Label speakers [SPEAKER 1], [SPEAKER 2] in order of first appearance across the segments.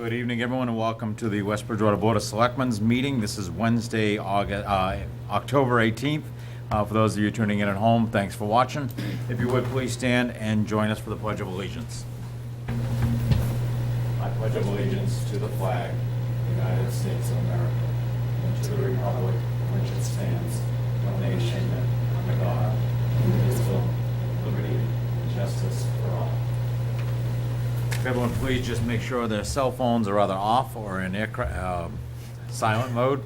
[SPEAKER 1] Good evening, everyone, and welcome to the West Bridgewater Board of Selectmen's meeting. This is Wednesday, October 18th. For those of you tuning in at home, thanks for watching. If you would, please stand and join us for the Pledge of Allegiance. I pledge allegiance to the flag of the United States of America and to the republic for which it stands, one nation, under God, indivisible, liberty, and justice for all. If everyone please just make sure their cell phones are either off or in silent mode.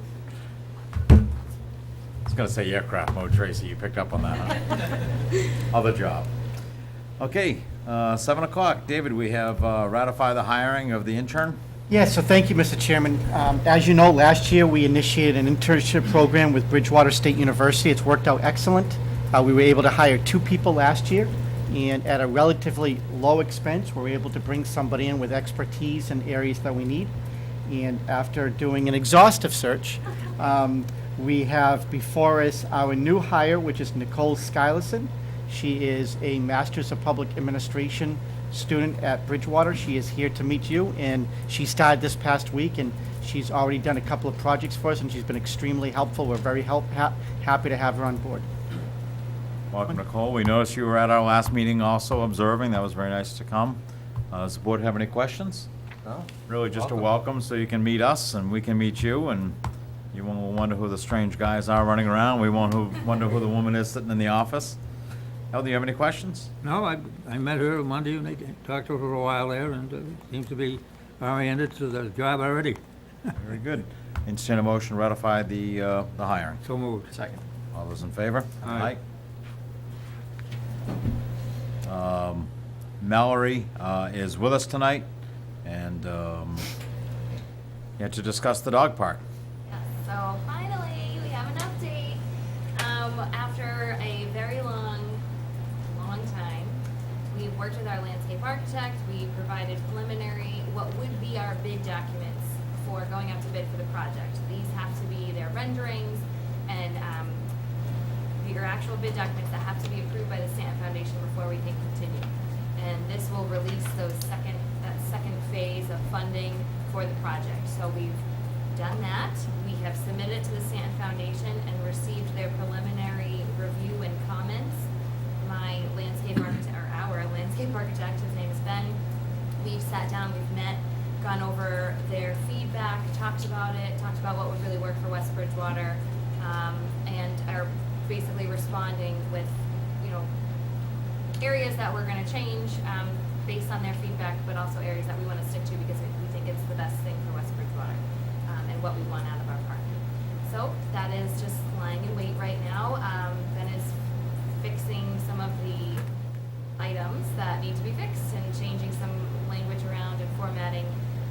[SPEAKER 1] I was going to say aircraft mode, Tracy. You picked up on that, huh? Other job. Okay, 7 o'clock. David, we have ratify the hiring of the intern.
[SPEAKER 2] Yes, so thank you, Mr. Chairman. As you know, last year we initiated an internship program with Bridgewater State University. It's worked out excellent. We were able to hire 2 people last year, and at a relatively low expense, we were able to bring somebody in with expertise in areas that we need. And after doing an exhaustive search, we have before us our new hire, which is Nicole Syleson. She is a Master's of Public Administration student at Bridgewater. She is here to meet you, and she started this past week, and she's already done a couple of projects for us, and she's been extremely helpful. We're very happy to have her on board.
[SPEAKER 1] Welcome, Nicole. We noticed you were at our last meeting also observing. That was very nice to come. Does the board have any questions?
[SPEAKER 3] No?
[SPEAKER 1] Really just a welcome so you can meet us and we can meet you, and you won't wonder who the strange guys are running around. We won't wonder who the woman is sitting in the office. Hal, do you have any questions?
[SPEAKER 3] No, I met her Monday and they talked to her for a while there and seems to be oriented to the job already.
[SPEAKER 1] Very good. Entertain a motion to ratify the hiring.
[SPEAKER 3] So moved.
[SPEAKER 2] Second.
[SPEAKER 1] All those in favor?
[SPEAKER 3] Aye.
[SPEAKER 1] Mallory is with us tonight, and to discuss the dog park.
[SPEAKER 4] Yes, so finally, we have an update. After a very long time, we worked with our landscape architect. We provided preliminary, what would be our bid documents for going out to bid for the project. These have to be their renderings and your actual bid documents that have to be approved by the Stanton Foundation before we can continue. And this will release that second phase of funding for the project. So we've done that. We have submitted to the Stanton Foundation and received their preliminary review and comments. Our landscape architect, his name is Ben. We've sat down, we've met, gone over their feedback, talked about what would really work for West Bridgewater, and are basically responding with, areas that we're going to change based on their feedback, but also areas that we want to stick to because we think it's the best thing for West Bridgewater and what we want out of our park. So that is just lying in wait right now. Ben is fixing some of the items that need to be fixed and changing some language around and formatting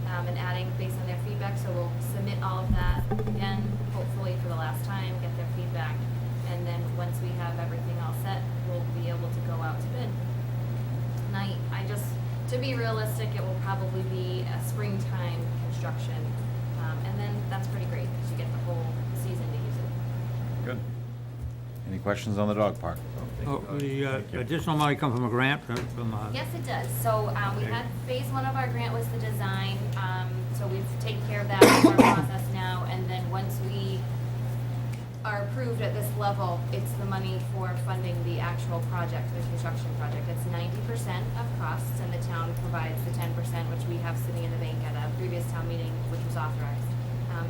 [SPEAKER 4] and adding based on their feedback. So we'll submit all of that again, hopefully for the last time, get their feedback. And then once we have everything all set, we'll be able to go out to bid. And to be realistic, it will probably be a springtime construction. And then that's pretty great because you get the whole season to use it.
[SPEAKER 1] Good. Any questions on the dog park?
[SPEAKER 3] The additional money come from a grant from
[SPEAKER 4] Yes, it does. So we had phase 1 of our grant was the design. So we've taken care of that with our process now. And then once we are approved at this level, it's the money for funding the actual project, the construction project. It's 90% of costs, and the town provides the 10%, which we have sitting in the bank at a previous town meeting, which was authorized.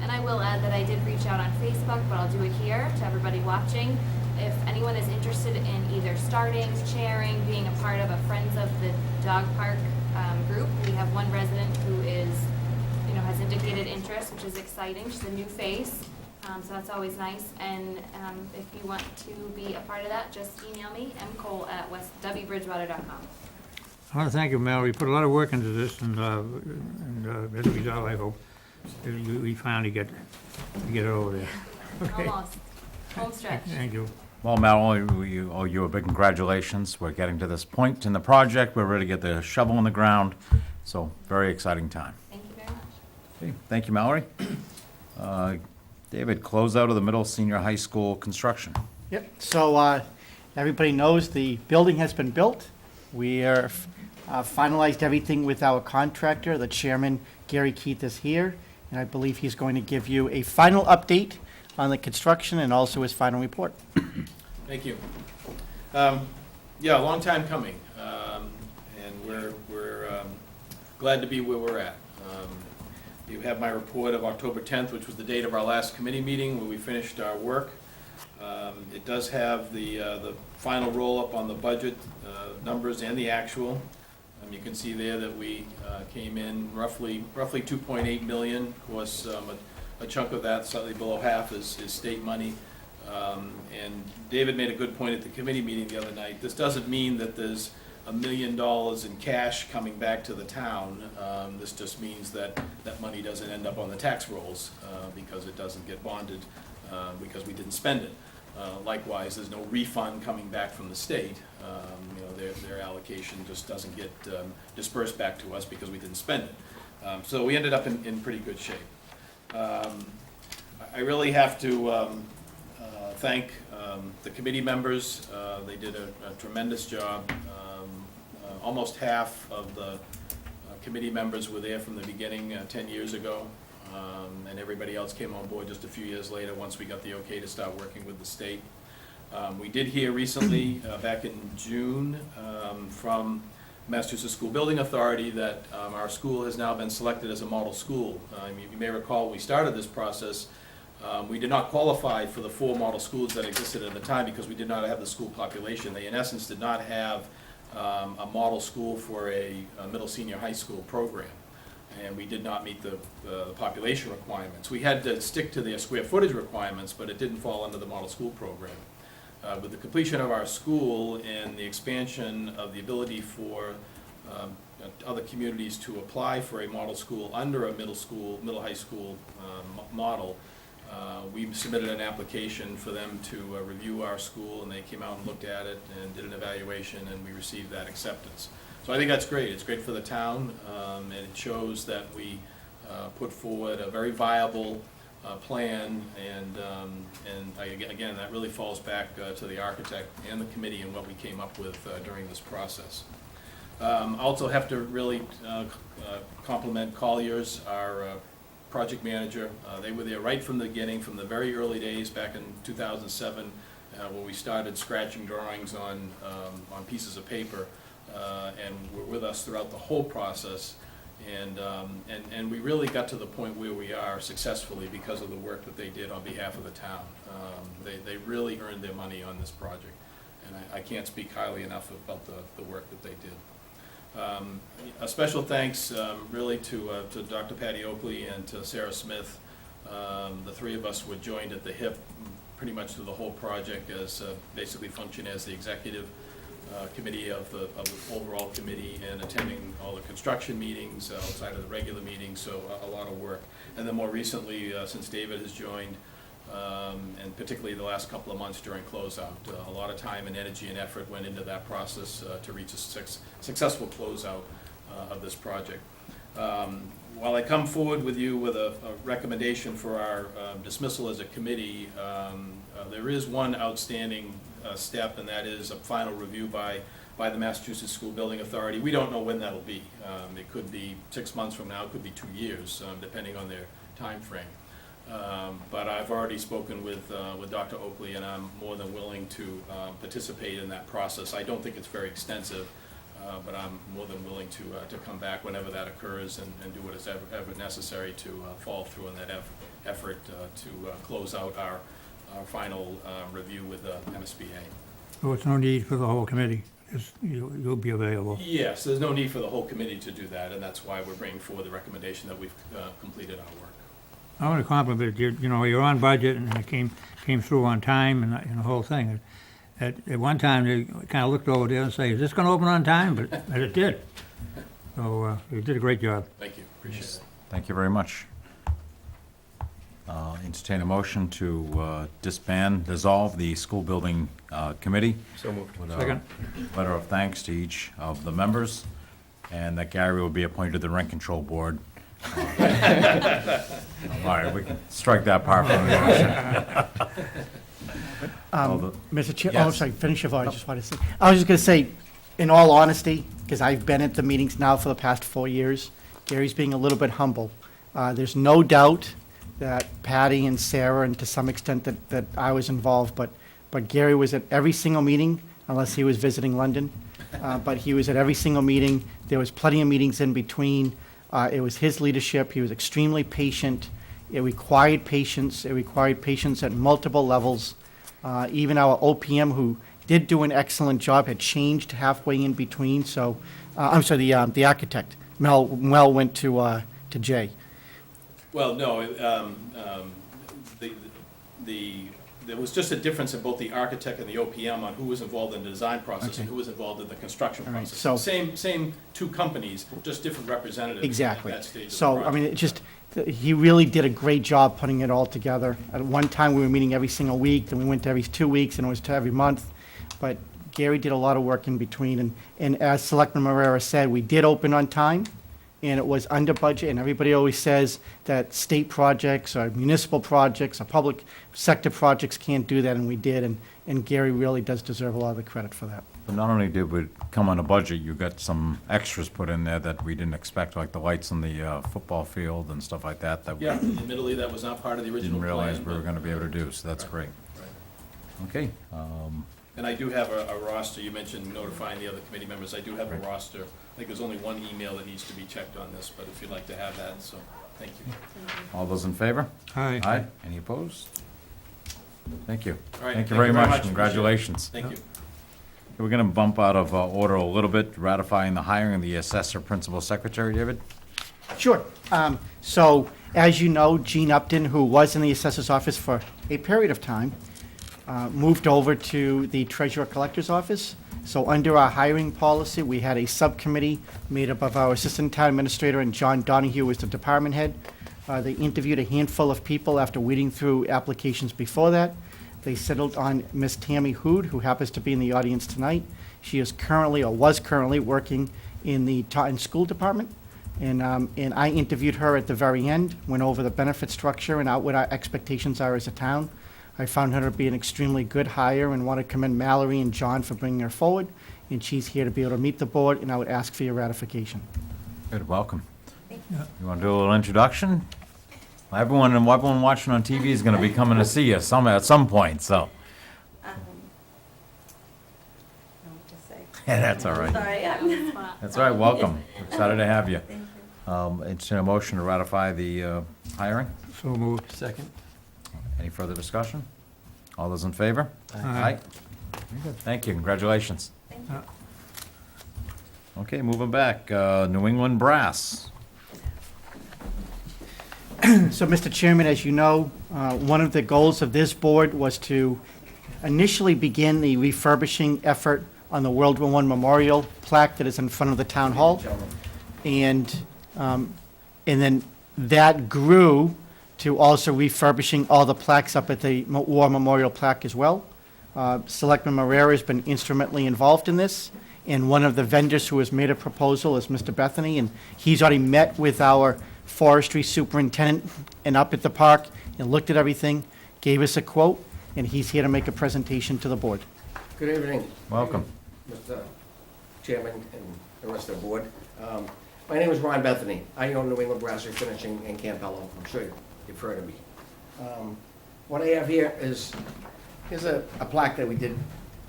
[SPEAKER 4] And I will add that I did reach out on Facebook, but I'll do it here to everybody watching. If anyone is interested in either starting, chairing, being a part of a Friends of the Dog Park group, we have one resident who is, has indicated interest, which is exciting. She's a new face. So that's always nice, and if you want to be a part of that, just email me, mcole@wbridgewater.com.
[SPEAKER 3] I want to thank you, Mallory. You put a lot of work into this, and as a result, I hope we finally get it over there. Okay.
[SPEAKER 4] Almost. Home stretch.
[SPEAKER 3] Thank you.
[SPEAKER 1] Well, Mallory, we owe you a big congratulations. We're getting to this point in the project. We're ready to get the shovel in the ground. So, very exciting time.
[SPEAKER 4] Thank you very much.
[SPEAKER 1] Okay, thank you, Mallory. David, closeout of the middle senior high school construction.
[SPEAKER 2] Yep, so everybody knows the building has been built. We are finalized everything with our contractor. The chairman, Gary Keith, is here, and I believe he's going to give you a final update on the construction and also his final report.
[SPEAKER 5] Thank you. Yeah, a long time coming, and we're glad to be where we're at. You have my report of October 10th, which was the date of our last committee meeting where we finished our work. It does have the final roll-up on the budget numbers and the actual. You can see there that we came in roughly 2.8 million. Of course, a chunk of that, slightly below half, is state money. And David made a good point at the committee meeting the other night. This doesn't mean that there's $1 million in cash coming back to the town. This just means that that money doesn't end up on the tax rolls because it doesn't get bonded because we didn't spend it. Likewise, there's no refund coming back from the state. Their allocation just doesn't get dispersed back to us because we didn't spend it. So we ended up in pretty good shape. I really have to thank the committee members. They did a tremendous job. Almost half of the committee members were there from the beginning 10 years ago, and everybody else came on board just a few years later once we got the okay to start working with the state. We did hear recently, back in June, from Massachusetts School Building Authority that our school has now been selected as a model school. You may recall when we started this process, we did not qualify for the 4 model schools that existed at the time because we did not have the school population. They, in essence, did not have a model school for a middle senior high school program, and we did not meet the population requirements. We had to stick to the square footage requirements, but it didn't fall under the model school program. With the completion of our school and the expansion of the ability for other communities to apply for a model school under a middle high school model, we submitted an application for them to review our school, and they came out and looked at it and did an evaluation, and we received that acceptance. So I think that's great. It's great for the town, and it shows that we put forward a very viable plan, and again, that really falls back to the architect and the committee and what we came up with during this process. I also have to really compliment Colliers, our project manager. They were there right from the beginning, from the very early days back in 2007, when we started scratching drawings on pieces of paper, and were with us throughout the whole process. And we really got to the point where we are successfully because of the work that they did on behalf of the town. They really earned their money on this project, and I can't speak highly enough about the work that they did. A special thanks really to Dr. Patty Oakley and to Sarah Smith. The 3 of us were joined at the hip pretty much through the whole project, as basically function as the executive committee of the overall committee, and attending all the construction meetings outside of the regular meetings, so a lot of work. And then more recently, since David has joined, and particularly the last couple of months during closeout, a lot of time and energy and effort went into that process to reach a successful closeout of this project. While I come forward with you with a recommendation for our dismissal as a committee, there is one outstanding step, and that is a final review by the Massachusetts School Building Authority. We don't know when that'll be. It could be 6 months from now, it could be 2 years, depending on their time frame. But I've already spoken with Dr. Oakley, and I'm more than willing to participate in that process. I don't think it's very extensive, but I'm more than willing to come back whenever that occurs and do what is ever necessary to follow through in that effort to close out our final review with the MSBA.
[SPEAKER 3] So it's no need for the whole committee, you'll be available.
[SPEAKER 5] Yes, there's no need for the whole committee to do that, and that's why we're bringing forward the recommendation that we've completed our work.
[SPEAKER 3] I want to compliment you, you're on budget, and it came through on time, and the whole thing. At one time, they kind of looked over there and say, is this going to open on time? But it did. So you did a great job.
[SPEAKER 5] Thank you, appreciate it.
[SPEAKER 6] Thank you very much. Entertain a motion to dissolve the school building committee.
[SPEAKER 5] So moved.
[SPEAKER 6] With a
[SPEAKER 3] Second.
[SPEAKER 6] letter of thanks to each of the members, and that Gary will be appointed to the rent control board. All right, we can strike that part from the motion.
[SPEAKER 2] Mr. Chair, oh,
[SPEAKER 6] Yes.
[SPEAKER 2] sorry, finish your thought. I just wanted to say, I was just going to say, in all honesty, because I've been at the meetings now for the past 4 years, Gary's being a little bit humble. There's no doubt that Patty and Sarah, and to some extent that I was involved, but Gary was at every single meeting, unless he was visiting London. But he was at every single meeting. There was plenty of meetings in between. It was his leadership. He was extremely patient. It required patience. It required patience at multiple levels. Even our OPM, who did do an excellent job, had changed halfway in between. So, I'm sorry, the architect, Mel went to Jay.
[SPEAKER 5] Well, no, there was just a difference in both the architect and the OPM on who was involved in the design process and who was involved in the construction
[SPEAKER 2] All right,
[SPEAKER 5] process.
[SPEAKER 2] so-
[SPEAKER 5] Same two companies, just different representatives
[SPEAKER 2] Exactly.
[SPEAKER 5] at that stage of the
[SPEAKER 2] So, I
[SPEAKER 5] project.
[SPEAKER 2] mean, it just, he really did a great job putting it all together. At one time, we were meeting every single week, then we went to every 2 weeks, and it was to every month. But Gary did a lot of work in between, and as Selectman Marrera said, we did open on time, and it was under budget, and everybody always says that state projects or municipal projects or public sector projects can't do that, and we did, and Gary really does deserve a lot of the credit for that.
[SPEAKER 6] But not only did we come on a budget, you got some extras put in there that we didn't expect, like the lights on the football field and stuff like that, that we
[SPEAKER 5] Yeah, admittedly, that was not part of the original
[SPEAKER 6] didn't
[SPEAKER 5] plan.
[SPEAKER 6] realize we were
[SPEAKER 5] but-
[SPEAKER 6] gonna be able to do, so that's great. Okay,
[SPEAKER 5] And I do have a roster, you mentioned notifying the other committee members, I do have a roster. I think there's only one email that needs to be checked on this, but if you'd like to have that, so, thank you.
[SPEAKER 6] all those in favor?
[SPEAKER 3] Aye.
[SPEAKER 6] Aye. Any opposed? Thank you.
[SPEAKER 5] All right,
[SPEAKER 6] Thank you very much.
[SPEAKER 5] Appreciate it.
[SPEAKER 6] Congratulations.
[SPEAKER 5] Thank you.
[SPEAKER 6] We're going to bump out of order a little bit, ratifying the hiring of the Assessor Principal Secretary, David.
[SPEAKER 2] Sure. So, as you know, Gene Upton, who was in the assessor's office for a period of time, moved over to the treasurer collector's office. So under our hiring policy, we had a subcommittee made up of our assistant town administrator and John Donahue was the department head. They interviewed a handful of people after weeding through applications before that. They settled on Miss Tami Houde, who happens to be in the audience tonight. She is currently, or was currently, working in the Taunton School Department. And I interviewed her at the very end, went over the benefit structure and out what our expectations are as a town. I found her to be an extremely good hire and want to commend Mallory and John for bringing her forward. And she's here to be able to meet the board, and I would ask for your ratification.
[SPEAKER 6] Good, welcome.
[SPEAKER 4] Thank
[SPEAKER 6] You want to do a little introduction? Everyone watching on TV is going to be coming to see you at some point, so.
[SPEAKER 7] I don't know what to say.
[SPEAKER 6] That's all right.
[SPEAKER 7] Sorry, yeah.
[SPEAKER 6] That's all right, welcome. Excited to have you.
[SPEAKER 7] Thank you.
[SPEAKER 6] It's a motion to ratify the hiring.
[SPEAKER 3] So moved.
[SPEAKER 8] Second.
[SPEAKER 6] Any further discussion? All those in favor?
[SPEAKER 3] Aye.
[SPEAKER 6] Very good. Thank you, congratulations.
[SPEAKER 7] Thank you.
[SPEAKER 6] Okay, moving back, New England Brass.
[SPEAKER 2] So, Mr. Chairman, as you know, one of the goals of this board was to initially begin the refurbishing effort on the World War I Memorial plaque that is in front of the town hall. And then that grew to also refurbishing all the plaques up at the War Memorial plaque as well. Selectman Marrera has been instrumentally involved in this, and one of the vendors who has made a proposal is Mr. Bethoney, and he's already met with our forestry superintendent and up at the park and looked at everything, gave us a quote, and he's here to make a presentation to the board.
[SPEAKER 8] Good evening.
[SPEAKER 6] Welcome.
[SPEAKER 8] Mr. Chairman and the rest of the board. My name is Ron Bethoney. I own New England Brass Finishing in Campello. I'm sure you've heard of me. What I have here is a plaque that we did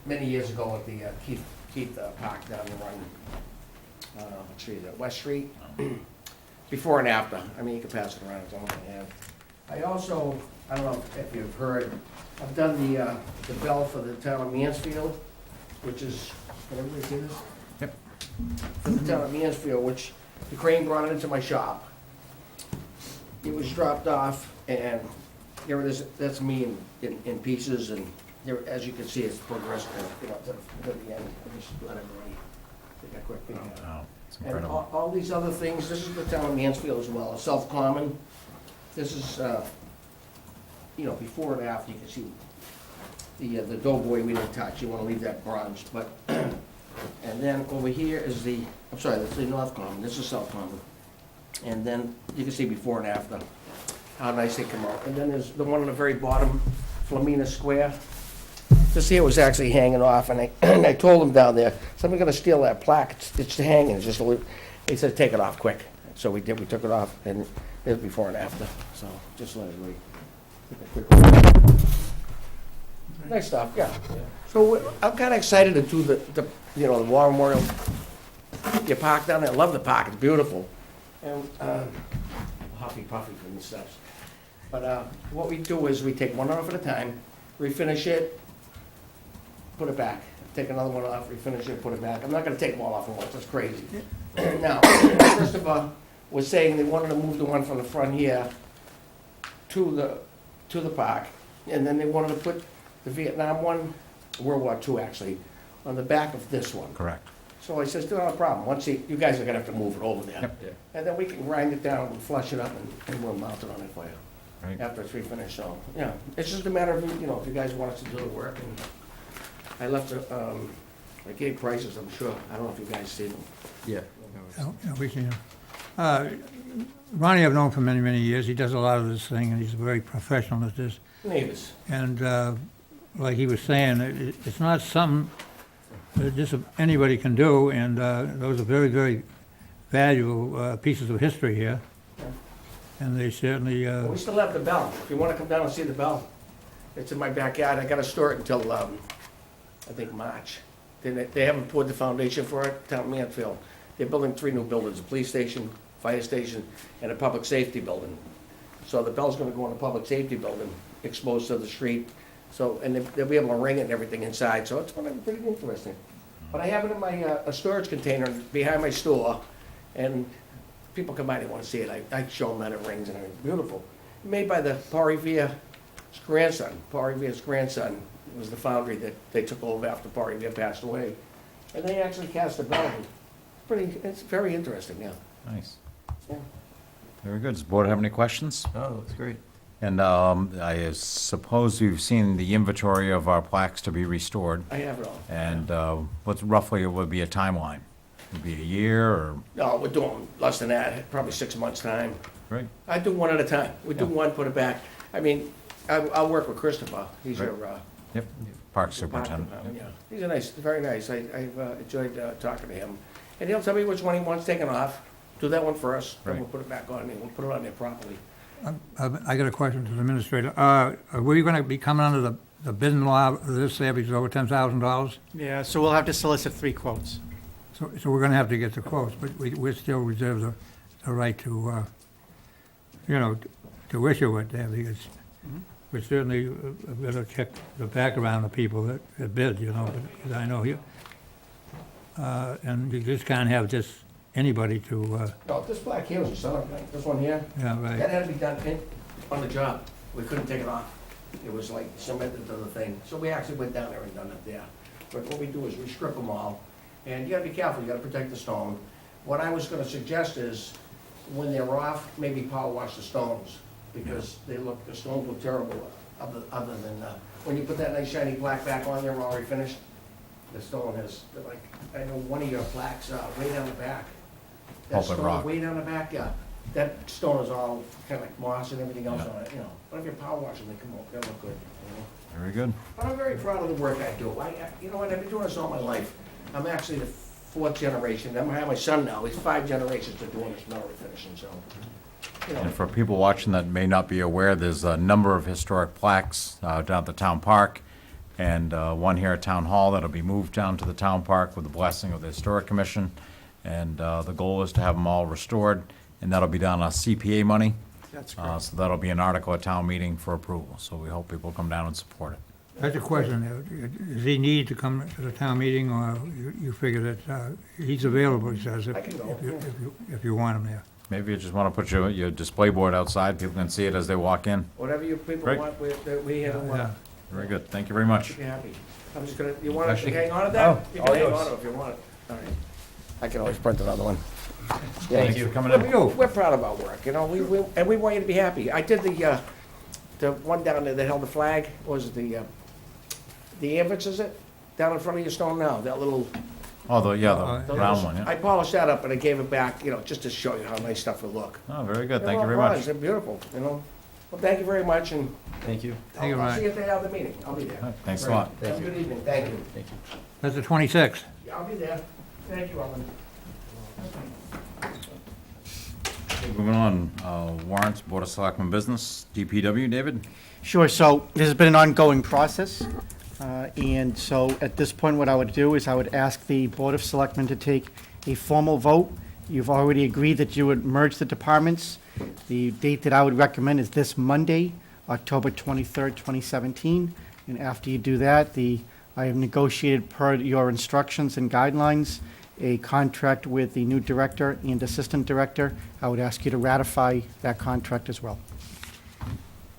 [SPEAKER 8] many years ago at the Keith Park down on West Street. Before and after. I mean, you can pass it around, it's all I have. I also, I don't know if you've heard, I've done the bell for the town of Mansfield, which is, can everybody see this?
[SPEAKER 6] Yep.
[SPEAKER 8] For the town of Mansfield, which the crane brought it into my shop. It was dropped off, and there it is, that's me in pieces, and there, as you can see, it's progressed, to the end. I just let everybody take a quick peek at it.
[SPEAKER 6] Oh, it's
[SPEAKER 8] And
[SPEAKER 6] incredible.
[SPEAKER 8] all these other things, this is the town of Mansfield as well, self-common. This is, before and after, you can see the doughboy we didn't touch, you wanna leave that bronze, but, and then over here is I'm sorry, that's the North Common, this is South Common. And then you can see before and after, how nice they come out. And then there's the one on the very bottom, Flamina Square. this here was actually hanging off, and I told him down there, somebody's gonna steal that plaque, it's hanging, it's just a little, he said, take it off quick. So we did, we took it off, and there's before and after, so just let it wait. Nice stuff, yeah. So I'm kinda excited to do the War Memorial. You park down there, I love the park, it's beautiful. And, Huffy Puffy from the steps. But, what we do is we take one off at a time, refinish it, put it back. Take another one off, refinish it, put it back. I'm not gonna take them all off at once, that's crazy. Now, Christopher was saying they wanted to move the one from the front here to the park, and then they wanted to put the Vietnam one, World War II actually, on the back of this one.
[SPEAKER 6] Correct.
[SPEAKER 8] So I says, not a problem, once you guys are gonna have to move it over there.
[SPEAKER 6] Yep.
[SPEAKER 8] And then we can grind it down and flush it up and we'll mount it on it for you.
[SPEAKER 6] Right.
[SPEAKER 8] After it's refinished, so, yeah, it's just a matter of, if you guys want us to do the work, and I left, I gave prices, I'm sure, I don't know if you guys see them.
[SPEAKER 7] Yeah.
[SPEAKER 3] Yeah, we can. Ronnie I've known for many, many years. He does a lot of this thing, and he's very professional at this.
[SPEAKER 8] Neighbors.
[SPEAKER 3] And like he was saying, it's not something that just anybody can do, and those are very, very valuable pieces of history here. And they certainly,
[SPEAKER 8] We still have the bell, if you wanna come down and see the bell. It's in my backyard, I gotta store it until, I think March. They haven't poured the foundation for it, town Mansfield. They're building 3 new buildings, a police station, fire station, and a public safety building. So the bell's gonna go in a public safety building, exposed to the street, so, and they'll be able to ring it and everything inside, so it's gonna be pretty interesting. But I have it in my, a storage container behind my store, and people come by, they wanna see it, I show them that it rings and everything, beautiful. Made by the Paul Revere's grandson. Paul Revere's grandson was the foundry that they took over after Paul Revere passed away. And they actually cast a bell. It's very interesting, yeah.
[SPEAKER 6] Nice.
[SPEAKER 8] Yeah.
[SPEAKER 6] Very good. Does the board have any questions?
[SPEAKER 7] Oh, that's great.
[SPEAKER 6] And I suppose you've seen the inventory of our plaques to be restored.
[SPEAKER 8] I have it all.
[SPEAKER 6] And what's roughly would be a timeline? Would be a year or?
[SPEAKER 8] No, we're doing less than that, probably 6 months' time.
[SPEAKER 6] Right.
[SPEAKER 8] I do one at a time. We do
[SPEAKER 6] Yeah.
[SPEAKER 8] one, put it back. I mean, I'll work with Christopher. He's
[SPEAKER 6] Right.
[SPEAKER 8] your,
[SPEAKER 6] Yep. Park superintendent.
[SPEAKER 8] Yeah, he's a nice, very nice. I've enjoyed talking to him. And he'll tell me which one he wants taken off. Do that one first, then we'll
[SPEAKER 6] Right.
[SPEAKER 8] put it back on, and we'll put it on there properly.
[SPEAKER 3] I got a question to the administrator. Are we going to be coming under the bid law of this there because it's over $10,000?
[SPEAKER 2] Yeah, so we'll have to solicit 3 quotes.
[SPEAKER 3] So we're going to have to get the quotes, but we still reserve the right to, to issue it there because we certainly better check the background of people that bid, because I know you. And you just can't have just anybody to,
[SPEAKER 8] No, this black here was a setup, right? This one here,
[SPEAKER 3] yeah, right.
[SPEAKER 8] that had to be done on the job. We couldn't take it off. It was like cemented to the thing. So we actually went down there and done it there. But what we do is we strip them all. And you gotta be careful, you gotta protect the stone. What I was gonna suggest is, when they're off, maybe power wash the stones, because the stones look terrible, other than, when you put that nice shiny black back on there, already finished, the stone has, like, I know one of your plaques, way down the back. That
[SPEAKER 6] Pulpit
[SPEAKER 8] stone
[SPEAKER 6] rock.
[SPEAKER 8] way down the back, yeah, that stone is all kinda like moss and everything else
[SPEAKER 6] Yeah.
[SPEAKER 8] on it, But if you power wash them, they come out, they look good,
[SPEAKER 6] Very good.
[SPEAKER 8] But I'm very proud of the work I do. You know what, I've been doing this all my life. I'm actually the 4th generation. I have my son now. He's 5 generations to doing this metal refinishing, so,
[SPEAKER 6] And for people watching that may not be aware, there's a number of historic plaques down at the town park, and one here at Town Hall that'll be moved down to the town park with the blessing of the Historic Commission. And the goal is to have them all restored, and that'll be done on CPA money.
[SPEAKER 2] That's great.
[SPEAKER 6] So that'll be an article at town meeting for approval. So we hope people come down and support it.
[SPEAKER 3] That's a question. Does he need to come to the town meeting, or you figure that he's available, he says,
[SPEAKER 8] I can go,
[SPEAKER 3] if you want him there?
[SPEAKER 6] Maybe you just want to put your display board outside, people can see it as they walk in.
[SPEAKER 8] whatever you people
[SPEAKER 6] Great.
[SPEAKER 8] want, we handle
[SPEAKER 3] Yeah.
[SPEAKER 6] Very good, thank you very much.
[SPEAKER 8] Be happy. I'm just gonna, you want to
[SPEAKER 6] Actually-
[SPEAKER 8] hang on to
[SPEAKER 6] Oh,
[SPEAKER 8] that? You
[SPEAKER 6] all
[SPEAKER 8] can hang
[SPEAKER 6] yours.
[SPEAKER 8] on to it if you want it. All right. I can always print another one.
[SPEAKER 6] Thank you for coming in.
[SPEAKER 8] We're proud of our work, and we want you to be happy. I did the one down there that held the flag, was it the ambulance, is it? Down in front of your stone now, that little.
[SPEAKER 6] Oh, the
[SPEAKER 8] the
[SPEAKER 6] round
[SPEAKER 8] little-
[SPEAKER 6] one,
[SPEAKER 8] I
[SPEAKER 6] yeah.
[SPEAKER 8] polished that up and I gave it back, just to show you how nice stuff would look.
[SPEAKER 6] Oh, very good,
[SPEAKER 8] They're
[SPEAKER 6] thank you
[SPEAKER 8] all
[SPEAKER 6] very
[SPEAKER 8] bronze,
[SPEAKER 6] much.
[SPEAKER 8] They're beautiful, Well, thank you very much, and
[SPEAKER 1] Thank you.
[SPEAKER 3] Thank you,
[SPEAKER 8] I'll
[SPEAKER 3] Ryan.
[SPEAKER 8] see you at the end of the meeting. I'll be there.
[SPEAKER 6] All right, thanks a lot.
[SPEAKER 8] Have a good evening. Thank you.
[SPEAKER 1] Thank you.
[SPEAKER 3] That's the 26th.
[SPEAKER 8] Yeah, I'll be there. Thank you, Ellen.
[SPEAKER 6] Moving on, warrants, Board of Selectmen business, DPW, David?
[SPEAKER 2] Sure, so this has been an ongoing process, and so at this point, what I would do is I would ask the Board of Selectmen to take a formal vote. You've already agreed that you would merge the departments. The date that I would recommend is this Monday, October 23rd, 2017, and after you do that, I have negotiated per your instructions and guidelines a contract with the new director and assistant director. I would ask you to ratify that contract as well.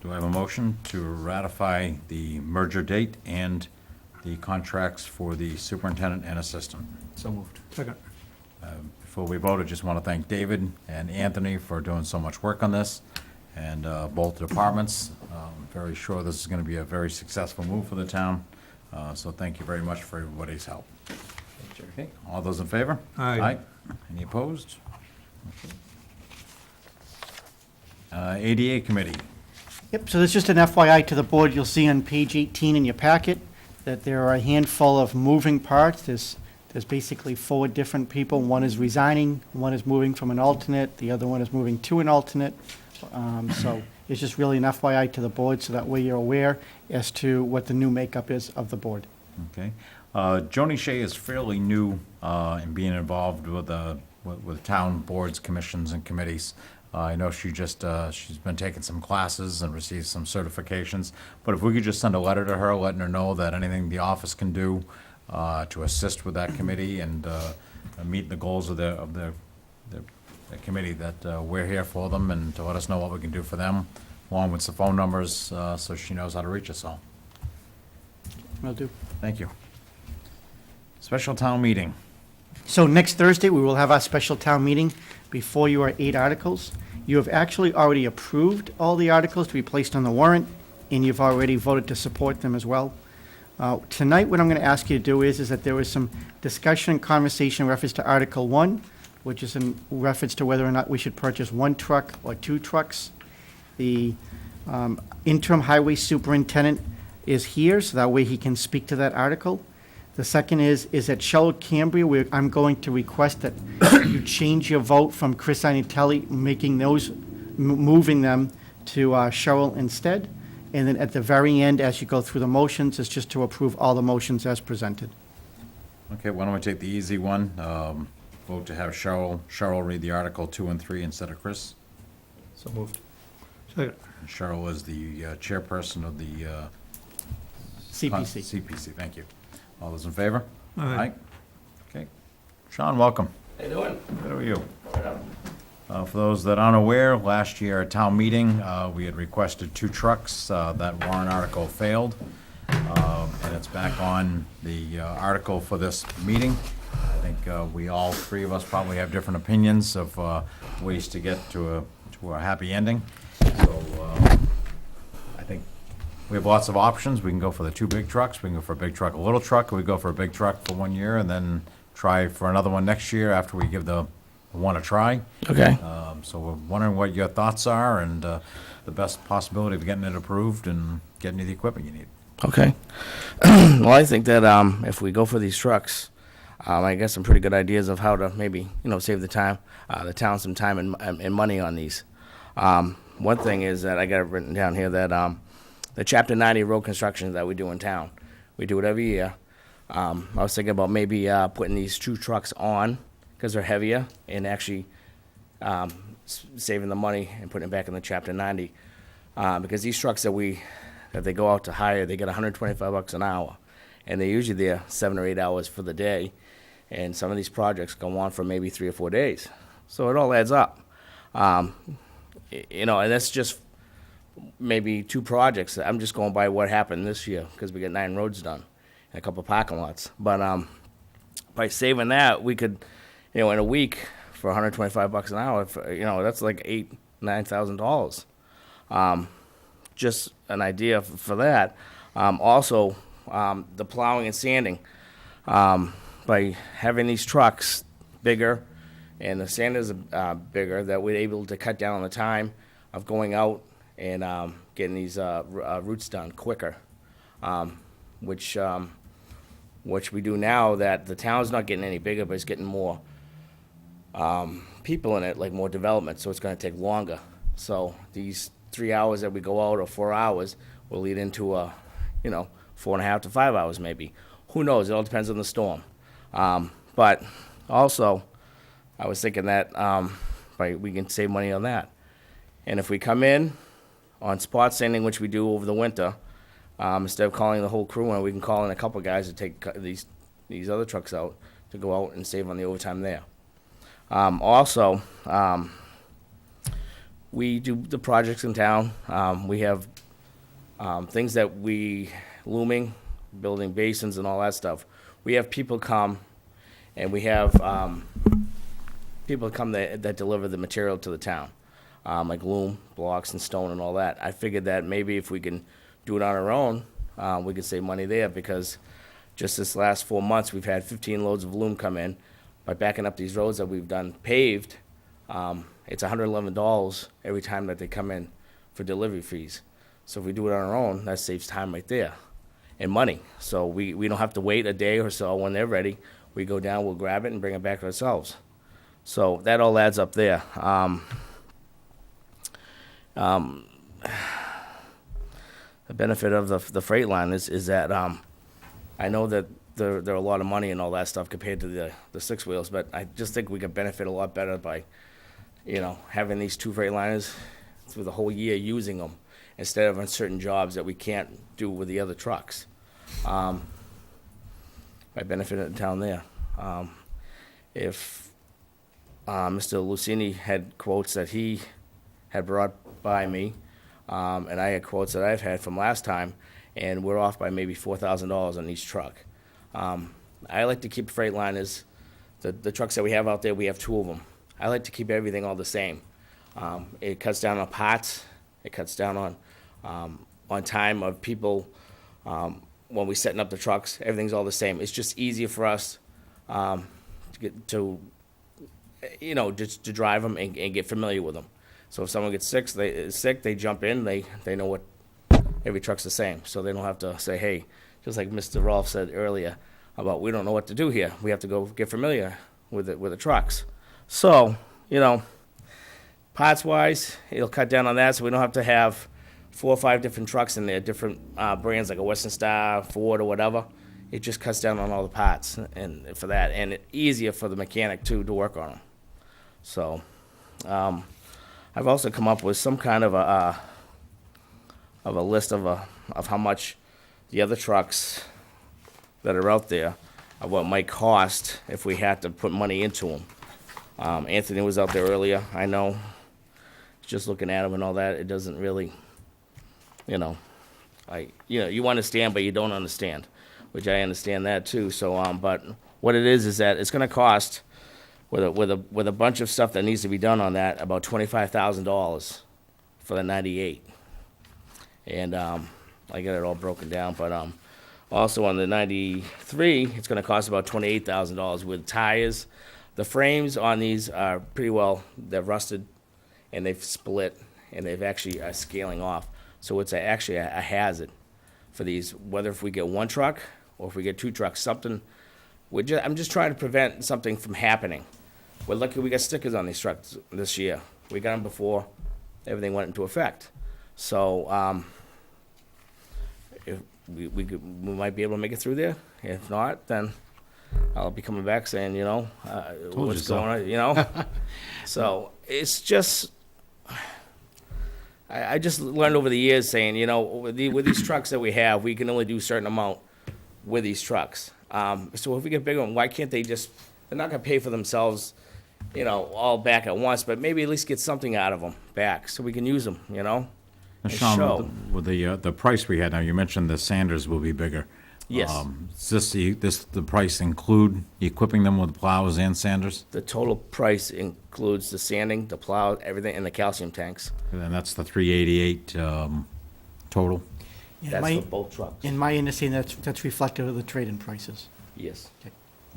[SPEAKER 6] Do I have a motion to ratify the merger date and the contracts for the superintendent and assistant?
[SPEAKER 1] So moved.
[SPEAKER 3] Second.
[SPEAKER 6] Before we vote, I just want to thank David and Anthony for doing so much work on this, and both departments. Very sure this is going to be a very successful move for the town, so thank you very much for everybody's help. Okay, all those in favor?
[SPEAKER 3] Aye.
[SPEAKER 6] Any opposed? Okay. ADA Committee.
[SPEAKER 2] Yep, so this is just an FYI to the board. You'll see on page 18 in your packet that there are a handful of moving parts. There's basically 4 different people. One is resigning, one is moving from an alternate, the other one is moving to an alternate. So it's just really an FYI to the board, so that way you're aware as to what the new makeup is of the board.
[SPEAKER 6] Okay. Joni Shea is fairly new in being involved with town boards, commissions, and committees. I know she's been taking some classes and received some certifications, but if we could just send a letter to her, letting her know that anything the office can do to assist with that committee and meet the goals of the committee, that we're here for them, and to let us know what we can do for them, along with some phone numbers, so she knows how to reach us all.
[SPEAKER 2] Will do.
[SPEAKER 6] Thank you. Special town meeting.
[SPEAKER 2] So next Thursday, we will have our special town meeting. Before you are 8 articles. You have actually already approved all the articles to be placed on the warrant, and you've already voted to support them as well. Tonight, what I'm going to ask you to do is that there was some discussion and conversation in reference to Article 1, which is in reference to whether or not we should purchase 1 truck or 2 trucks. The interim highway superintendent is here, so that way he can speak to that article. The second is at Cheryl, Cambria, where I'm going to request that you change your vote from Chris Iannitelli, moving them to Cheryl instead. And then at the very end, as you go through the motions, it's just to approve all the motions as presented.
[SPEAKER 6] Okay, why don't we take the easy one? Vote to have Cheryl read the Article 2 and 3 instead of Chris.
[SPEAKER 1] So moved.
[SPEAKER 3] Second.
[SPEAKER 6] And Cheryl is the chairperson of the
[SPEAKER 2] CPC.
[SPEAKER 6] CPC, thank you. All those in favor?
[SPEAKER 3] Aye.
[SPEAKER 6] Okay. Sean, welcome.
[SPEAKER 8] How you doing?
[SPEAKER 6] Good, how are you? For those that aren't aware, last year at town meeting, we had requested 2 trucks. That warrant article failed, and it's back on the article for this meeting. I think we all 3 of us probably have different opinions of ways to get to a happy ending. So I think we have lots of options. We can go for the 2 big trucks. We can go for a big truck, a little truck, or we go for a big truck for 1 year and then try for another one next year after we give the one a try.
[SPEAKER 8] Okay.
[SPEAKER 6] So we're wondering what your thoughts are and the best possibility of getting it approved and getting you the equipment you need.
[SPEAKER 9] Okay. Well, I think that if we go for these trucks, I got some pretty good ideas of how to maybe, save the town some time and money on these. One thing is that I got it written down here that the Chapter 90 road construction that we do in town, we do it every year. I was thinking about maybe putting these 2 trucks on because they're heavier and actually saving the money and putting it back in the Chapter 90. Because these trucks that they go out to hire, they get $125 an hour, and they're usually there 7 or 8 hours for the day. And some of these projects go on for maybe 3 or 4 days, so it all adds up. And that's just maybe 2 projects. I'm just going by what happened this year because we got 9 roads done and a couple parking lots. But by saving that, we could, in a week for $125 an hour, that's like $9,000. Just an idea for that. Also, the plowing and sanding. By having these trucks bigger and the sanders bigger, that we're able to cut down on the time of going out and getting these routes done quicker, which we do now that the town's not getting any bigger, but it's getting more people in it, like more development, so it's gonna take longer. So these 3 hours that we go out, or 4 hours, will lead into 4.5 to 5 hours maybe. Who knows? It all depends on the storm. But also, I was thinking that we can save money on that. And if we come in on spot sanding, which we do over the winter, instead of calling the whole crew in, we can call in a couple guys to take these other trucks out to go out and save on the overtime there. Also, we do the projects in town. We have things that we looming, building basins and all that stuff. We have people come, and we have people come that deliver the material to the town, like loom, blocks, and stone and all that. I figured that maybe if we can do it on our own, we could save money there, because just this last 4 months, we've had 15 loads of loom come in. By backing up these roads that we've done paved, it's $111 every time that they come in for delivery fees. So if we do it on our own, that saves time right there and money. So we don't have to wait a day or so when they're ready. We go down, we'll grab it and bring it back ourselves. So that all adds up there. The benefit of the freight line is that I know that there are a lot of money and all that stuff compared to the six wheels, but I just think we could benefit a lot better by, having these two freight liners through the whole year using them instead of on certain jobs that we can't do with the other trucks. By benefiting the town there. If Mr. Lucini had quotes that he had brought by me, and I had quotes that I've had from last time, and we're off by maybe $4,000 on each truck. I like to keep Freightliners, the trucks that we have out there, we have 2 of them. I like to keep everything all the same. It cuts down on parts, it cuts down on time of people, when we're setting up the trucks, everything's all the same. It's just easier for us just to drive them and get familiar with them. So if someone gets sick, they jump in, they know what every truck's the same. So they don't have to say, hey, just like Mr. Rolfe said earlier about we don't know what to do here. We have to go get familiar with the trucks. So, parts-wise, it'll cut down on that, so we don't have to have 4 or 5 different trucks in there, different brands like a Western Star, Ford, or whatever. It just cuts down on all the parts and for that, and it's easier for the mechanic too to work on them. So, I've also come up with some kind of a list of how much the other trucks that are out there, of what might cost if we had to put money into them. Anthony was out there earlier. I know, just looking at him and all that, it doesn't really. You understand, but you don't understand, which I understand that too. So, but what it is that it's going to cost, with a bunch of stuff that needs to be done on that, about $25,000 for the 98. And I got it all broken down, but also on the 93, it's going to cost about $28,000 with tires. The frames on these are pretty well, they're rusted, and they've split, and they've actually are scaling off. So it's actually a hazard for these, whether if we get 1 truck or if we get 2 trucks, something. I'm just trying to prevent something from happening. We're lucky we got stickers on these trucks this year. We got them before everything went into effect. So if we might be able to make it through there. If not, then I'll be coming back saying, what's going on, So it's just. I just learned over the years saying, with these trucks that we have, we can only do a certain amount with these trucks. So if we get bigger, why can't they just, they're not going to pay for themselves, all back at once, but maybe at least get something out of them back so we can use them,
[SPEAKER 6] Now,
[SPEAKER 9] and
[SPEAKER 6] Sean,
[SPEAKER 9] show.
[SPEAKER 6] with the price we had, now you mentioned the Sanders will be bigger.
[SPEAKER 9] Yes.
[SPEAKER 6] Does the price include equipping them with plows and Sanders?
[SPEAKER 9] The total price includes the sanding, the plow, everything, and the calcium tanks.
[SPEAKER 6] And that's the $388 total?
[SPEAKER 9] That's for both trucks.
[SPEAKER 2] In my understanding, that's reflective of the trade-in prices.
[SPEAKER 9] Yes.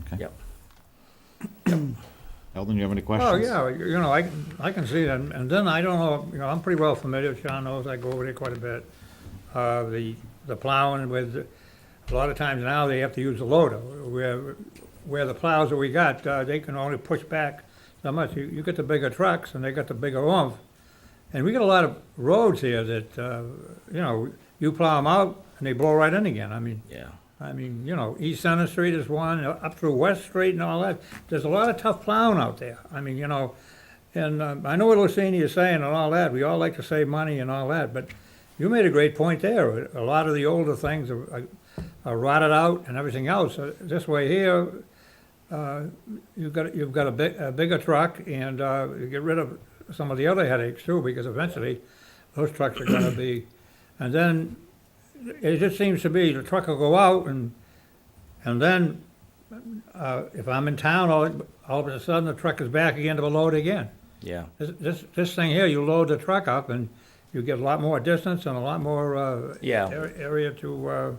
[SPEAKER 6] Okay.
[SPEAKER 9] Yep.
[SPEAKER 6] Eldon, you have any
[SPEAKER 3] Oh,
[SPEAKER 6] questions?
[SPEAKER 3] yeah, you know, I can see that, and then I don't know, you know, I'm pretty well familiar, Sean knows, I go over there quite a bit. The plowing with, a lot of times now they have to use a loader, where the plows that we got, they can only push back so much. You get the bigger trucks and they got the bigger oomph. And we got a lot of roads here that, you know, you plow them out and they blow right in again.
[SPEAKER 9] Yeah.
[SPEAKER 3] I mean, you know, East Center Street is one, up through West Street and all that. There's a lot of tough plowing out there. I mean, you know, and I know what Lucini is saying and all that. We all like to save money and all that, but you made a great point there. A lot of the older things are rotted out and everything else. This way here, you've got a bigger truck and you get rid of some of the other headaches too, because eventually those trucks are gonna be, and then it just seems to be the truck will go out and then if I'm in town, all of a sudden the truck is back again to the load again.
[SPEAKER 9] Yeah.
[SPEAKER 3] This thing here, you load the truck up and you get a lot more distance and a lot more
[SPEAKER 9] Yeah.
[SPEAKER 3] area to.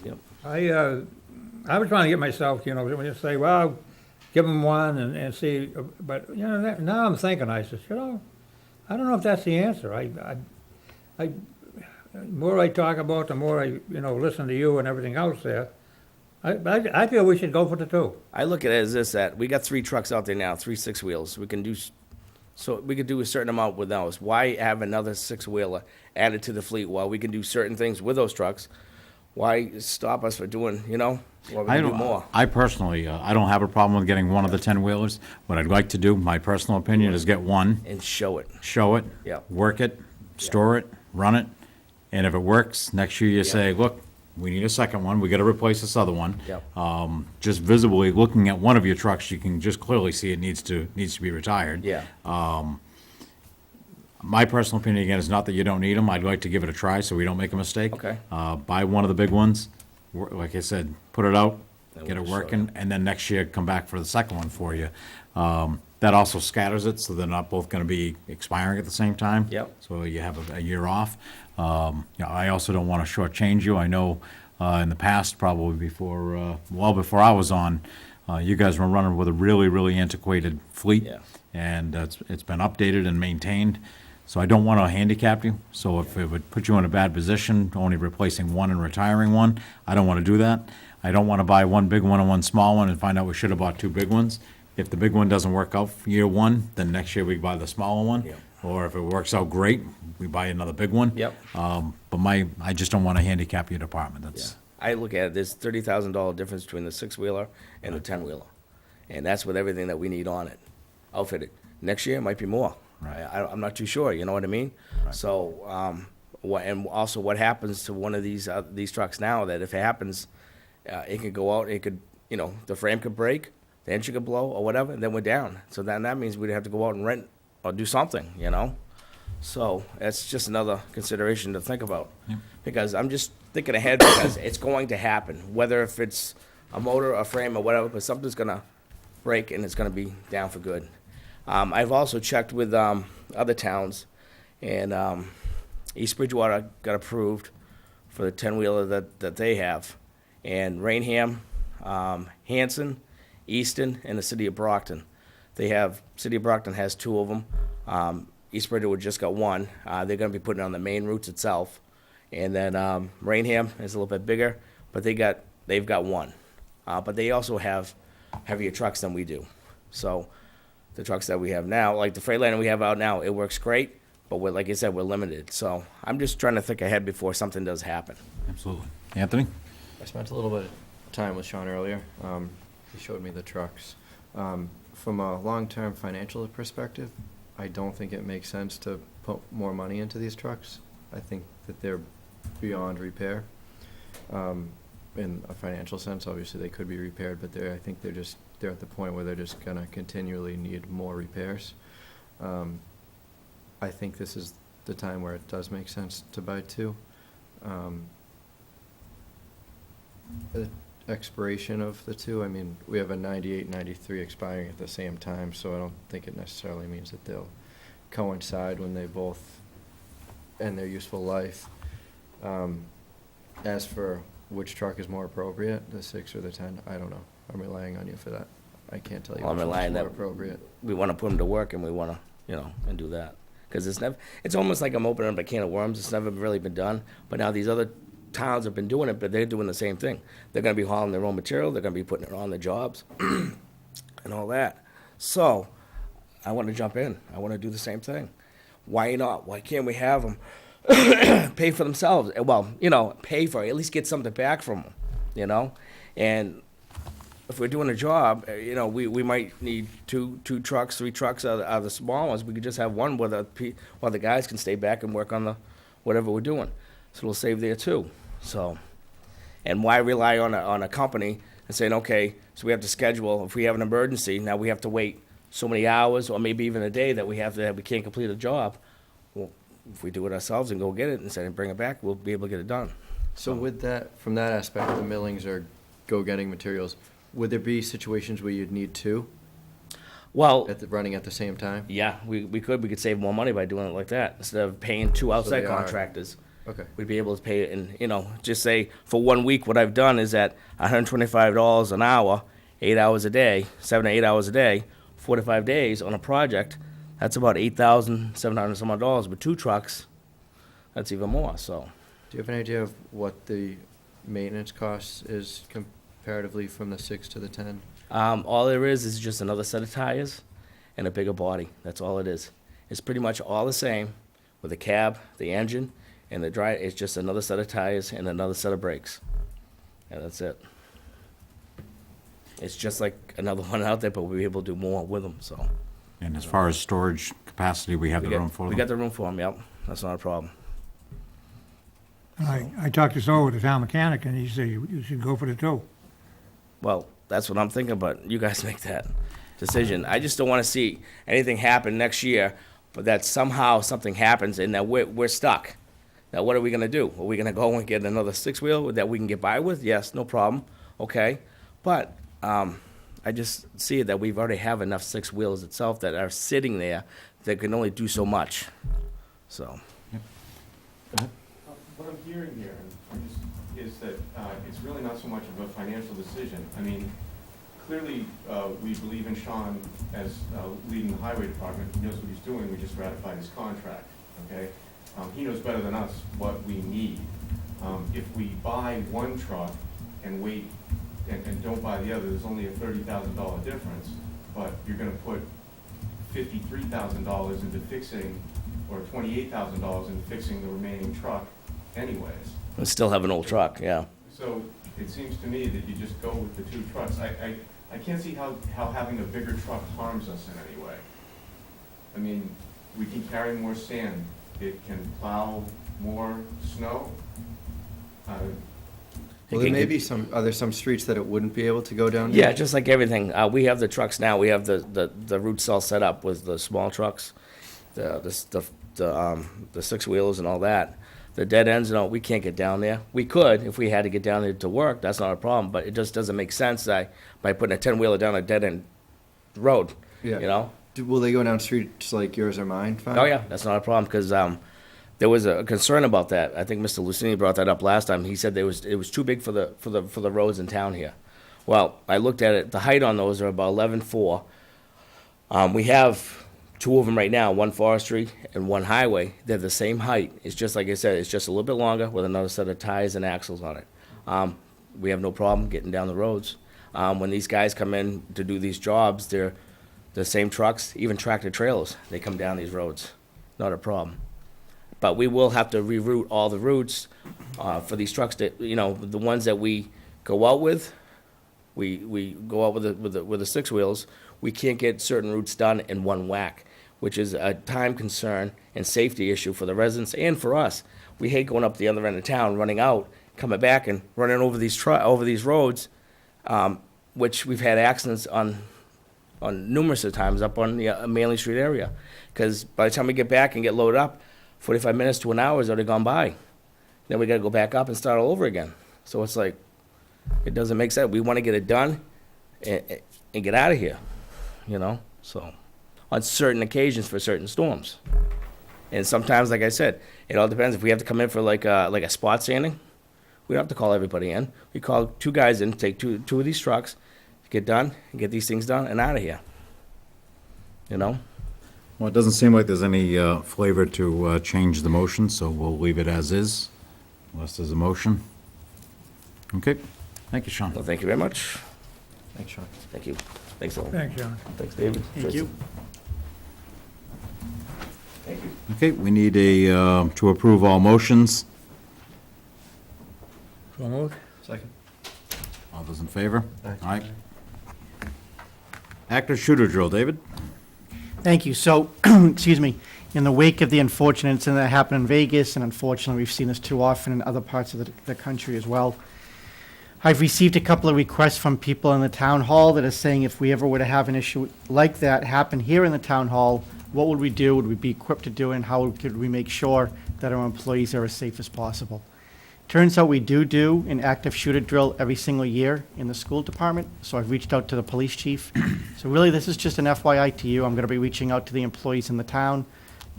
[SPEAKER 9] Yep.
[SPEAKER 3] I was trying to get myself, you know, when you say, well, give them one and see, but you know, now I'm thinking, I said, you know, I don't know if that's the answer. The more I talk about, the more I, you know, listen to you and everything else there. I feel we should go for the two.
[SPEAKER 9] I look at it as this, that we got 3 trucks out there now, 3 6-wheels. We can do, so we could do a certain amount with those. Why have another 6-wheeler added to the fleet while we can do certain things with those trucks? Why stop us for doing, you know, what we can do more?
[SPEAKER 6] I personally, I don't have a problem with getting one of the 10-wheelers. What I'd like to do, my personal opinion, is get one,
[SPEAKER 9] And show it.
[SPEAKER 6] show it,
[SPEAKER 9] Yeah.
[SPEAKER 6] work it, store it, run it, and if it works, next year you say, look, we need a second one, we gotta replace this other one.
[SPEAKER 9] Yep.
[SPEAKER 6] Just visibly looking at one of your trucks, you can just clearly see it needs to be retired.
[SPEAKER 9] Yeah.
[SPEAKER 6] My personal opinion, again, is not that you don't need them. I'd like to give it a try so we don't make a mistake.
[SPEAKER 9] Okay.
[SPEAKER 6] Buy one of the big ones, like I said, put it out,
[SPEAKER 9] Then
[SPEAKER 6] get it
[SPEAKER 9] we'll show
[SPEAKER 6] working, and then next year come back for the second one for you. That also scatters it, so they're not both gonna be expiring at the same time.
[SPEAKER 9] Yep.
[SPEAKER 6] So you have a year off. You know, I also don't wanna shortchange you. I know, in the past, probably before, well before I was on, you guys were running with a really, really antiquated fleet.
[SPEAKER 9] Yeah.
[SPEAKER 6] And it's been updated and maintained. So I don't want to handicap you. So if it would put you in a bad position, only replacing one and retiring one, I don't want to do that. I don't want to buy one big one and one small one and find out we should have bought 2 big ones. If the big one doesn't work out for year 1, then next year we buy the smaller one.
[SPEAKER 9] Yep.
[SPEAKER 6] Or if it works out great, we buy another big one.
[SPEAKER 9] Yep.
[SPEAKER 6] But I just don't want to handicap your department. That's,
[SPEAKER 9] I look at it, there's $30,000 difference between the 6-wheeler and the 10-wheeler. And that's with everything that we need on it, outfitted. Next year, it might be more.
[SPEAKER 6] Right.
[SPEAKER 9] I'm not too sure, you know what I mean? So, and also what happens to one of these trucks now, that if it happens, it could go out, it could, you know, the frame could break, the engine could blow or whatever, and then we're down. So then that means we'd have to go out and rent or do something, you know? So that's just another consideration to think about. Because I'm just thinking ahead, because it's going to happen, whether if it's a motor, a frame, or whatever, but something's gonna break and it's gonna be down for good. I've also checked with other towns, and East Bridgewater got approved for the 10-wheeler that they have, and Rainham, Hanson, Easton, and the city of Brockton. City of Brockton has 2 of them. East Bridgewater just got 1. They're going to be putting it on the main routes itself, and then Rainham is a little bit bigger, but they've got 1. But they also have heavier trucks than we do, so. The trucks that we have now, like the Freightliner we have out now, it works great, but like I said, we're limited. So I'm just trying to think ahead before something does happen.
[SPEAKER 6] absolutely. Anthony?
[SPEAKER 10] I spent a little bit of time with Sean earlier. He showed me the trucks. From a long-term financial perspective, I don't think it makes sense to put more money into these trucks. I think that they're beyond repair. In a financial sense, obviously they could be repaired, but I think they're at the point where they're just gonna continually need more repairs. I think this is the time where it does make sense to buy 2. The expiration of the 2, I mean, we have a 98, 93 expiring at the same time, so I don't think it necessarily means that they'll coincide when they both end their useful life. As for which truck is more appropriate, the 6 or the 10, I don't know. I'm relying on you for that. I can't tell you
[SPEAKER 9] Well, I'm
[SPEAKER 10] which one's
[SPEAKER 9] relying
[SPEAKER 10] more
[SPEAKER 9] that-
[SPEAKER 10] appropriate.
[SPEAKER 9] we want to put them to work and we want to, and do that. Because it's almost like I'm opening up a can of worms. It's never really been done. But now these other towns have been doing it, but they're doing the same thing. They're going to be hauling their own material. They're going to be putting it on the jobs and all that. So I want to jump in. I want to do the same thing. Why not? Why can't we have them pay for themselves? Well, pay for it. At least get something back from them, And if we're doing a job, we might need two trucks, 3 trucks are the small ones. We could just have one while the guys can stay back and work on whatever we're doing. So it'll save there too. So, and why rely on a company and saying, okay, so we have to schedule, if we have an emergency, now we have to wait so many hours or maybe even a day that we can't complete a job. Well, if we do it ourselves and go get it and bring it back, we'll be able to get it done.
[SPEAKER 10] So with that, from that aspect, the millings are go-getting materials, would there be situations where you'd need 2
[SPEAKER 9] Well,
[SPEAKER 10] running at the same time?
[SPEAKER 9] yeah, we could save more money by doing it like that. Instead of paying 2 outside
[SPEAKER 10] they are-
[SPEAKER 9] contractors,
[SPEAKER 10] Okay.
[SPEAKER 9] we'd be able to pay it and, just say for 1 week, what I've done is at $125 an hour, 8 hours a day, 7 to 8 hours a day, 4 to 5 days on a project. That's about $8,700 some odd dollars. With 2 trucks, that's even more, so.
[SPEAKER 10] Do you have an idea of what the maintenance cost is comparatively from the 6 to the 10?
[SPEAKER 9] All there is just another set of tires and a bigger body. That's all it is. It's pretty much all the same with the cab, the engine, and the dry. It's just another set of tires and another set of brakes. And that's it. It's just like another one out there, but we'll be able to do more with them, so.
[SPEAKER 6] And as far as storage capacity, we have the room for them?
[SPEAKER 9] We got the room for them, yep. That's not a problem.
[SPEAKER 3] I talked this over with the town mechanic, and he said you should go for the 2.
[SPEAKER 9] Well, that's what I'm thinking, but you guys make that decision. I just don't want to see anything happen next year, but that somehow something happens and that we're stuck. Now, what are we going to do? Are we going to go and get another 6-wheel that we can get by with? Yes, no problem. Okay. But I just see that we've already have enough 6-wheels itself that are sitting there that can only do so much. So.
[SPEAKER 1] What I'm hearing here is that it's really not so much of a financial decision. I mean, clearly, we believe in Sean as leading the highway department. He knows what he's doing. We just ratified his contract, okay? He knows better than us what we need. If we buy one truck and wait and don't buy the other, there's only a $30,000 difference, but you're gonna put $53,000 into fixing, or $28,000 into fixing the remaining truck anyways.
[SPEAKER 9] We still have an old truck, yeah.
[SPEAKER 1] So it seems to me that you just go with the 2 trucks. I can't see how having a bigger truck harms us in any way. I mean, we can carry more sand. It can plow more snow.
[SPEAKER 10] Well, there may be are there some streets that it wouldn't be able to go down?
[SPEAKER 9] Yeah, just like everything. We have the trucks now. We have the routes all set up with the small trucks, the 6-wheelers and all that. The dead ends, we can't get down there. We could if we had to get down there to work. That's not a problem. But it just doesn't make sense by putting a 10-wheeler down a dead end road.
[SPEAKER 10] Yeah. Will they go down streets like yours or mine? Fine?
[SPEAKER 9] Oh yeah, that's not a problem because there was a concern about that. I think Mr. Lucini brought that up last time. He said it was too big for the roads in town here. Well, I looked at it. The height on those are about 11.4. We have 2 of them right now, one forestry and one highway. They're the same height. It's just like I said. It's just a little bit longer with another set of tires and axles on it. We have no problem getting down the roads. When these guys come in to do these jobs, they're the same trucks, even tractor trailers. They come down these roads. Not a problem. But we will have to reroute all the routes for these trucks that, the ones that we go out with, we go out with the 6-wheels. We can't get certain routes done in one whack, which is a time concern and safety issue for the residents and for us. We hate going up the other end of town, running out, coming back and running over these roads, which we've had accidents on numerous of times up on the Manley Street area. Because by the time we get back and get loaded up, 45 minutes to an hour has already gone by. Then we got to go back up and start all over again. So it's like, it doesn't make sense. We want to get it done and get out of here, So, on certain occasions for certain storms. And sometimes, like I said, it all depends. If we have to come in for like a spot sanding, we don't have to call everybody in. We call 2 guys in, take two of these trucks, get done, get these things done, and out of here. You know?
[SPEAKER 6] Well, it doesn't seem like there's any flavor to change the motion, so we'll leave it as is, unless there's a motion. Okay, thank you, Sean.
[SPEAKER 9] Well, thank you very much.
[SPEAKER 10] Thanks, Sean.
[SPEAKER 9] Thank you. Thanks, all.
[SPEAKER 3] Thanks, John.
[SPEAKER 9] Thanks, David.
[SPEAKER 2] Thank you.
[SPEAKER 9] Thank you.
[SPEAKER 6] Okay, we need to approve all motions.
[SPEAKER 3] So moved?
[SPEAKER 10] Second.
[SPEAKER 6] All those in favor?
[SPEAKER 10] Aye.
[SPEAKER 6] Active shooter drill, David?
[SPEAKER 2] Thank you. So, excuse me, in the wake of the unfortunate incident that happened in Vegas, and unfortunately, we've seen this too often in other parts of the country as well, I've received a couple of requests from people in the town hall that are saying if we ever were to have an issue like that happen here in the town hall, what would we do? Would we be equipped to do it? And how could we make sure that our employees are as safe as possible? Turns out we do an active shooter drill every single year in the school department, so I've reached out to the police chief. So really, this is just an FYI to you. I'm gonna be reaching out to the employees in the town,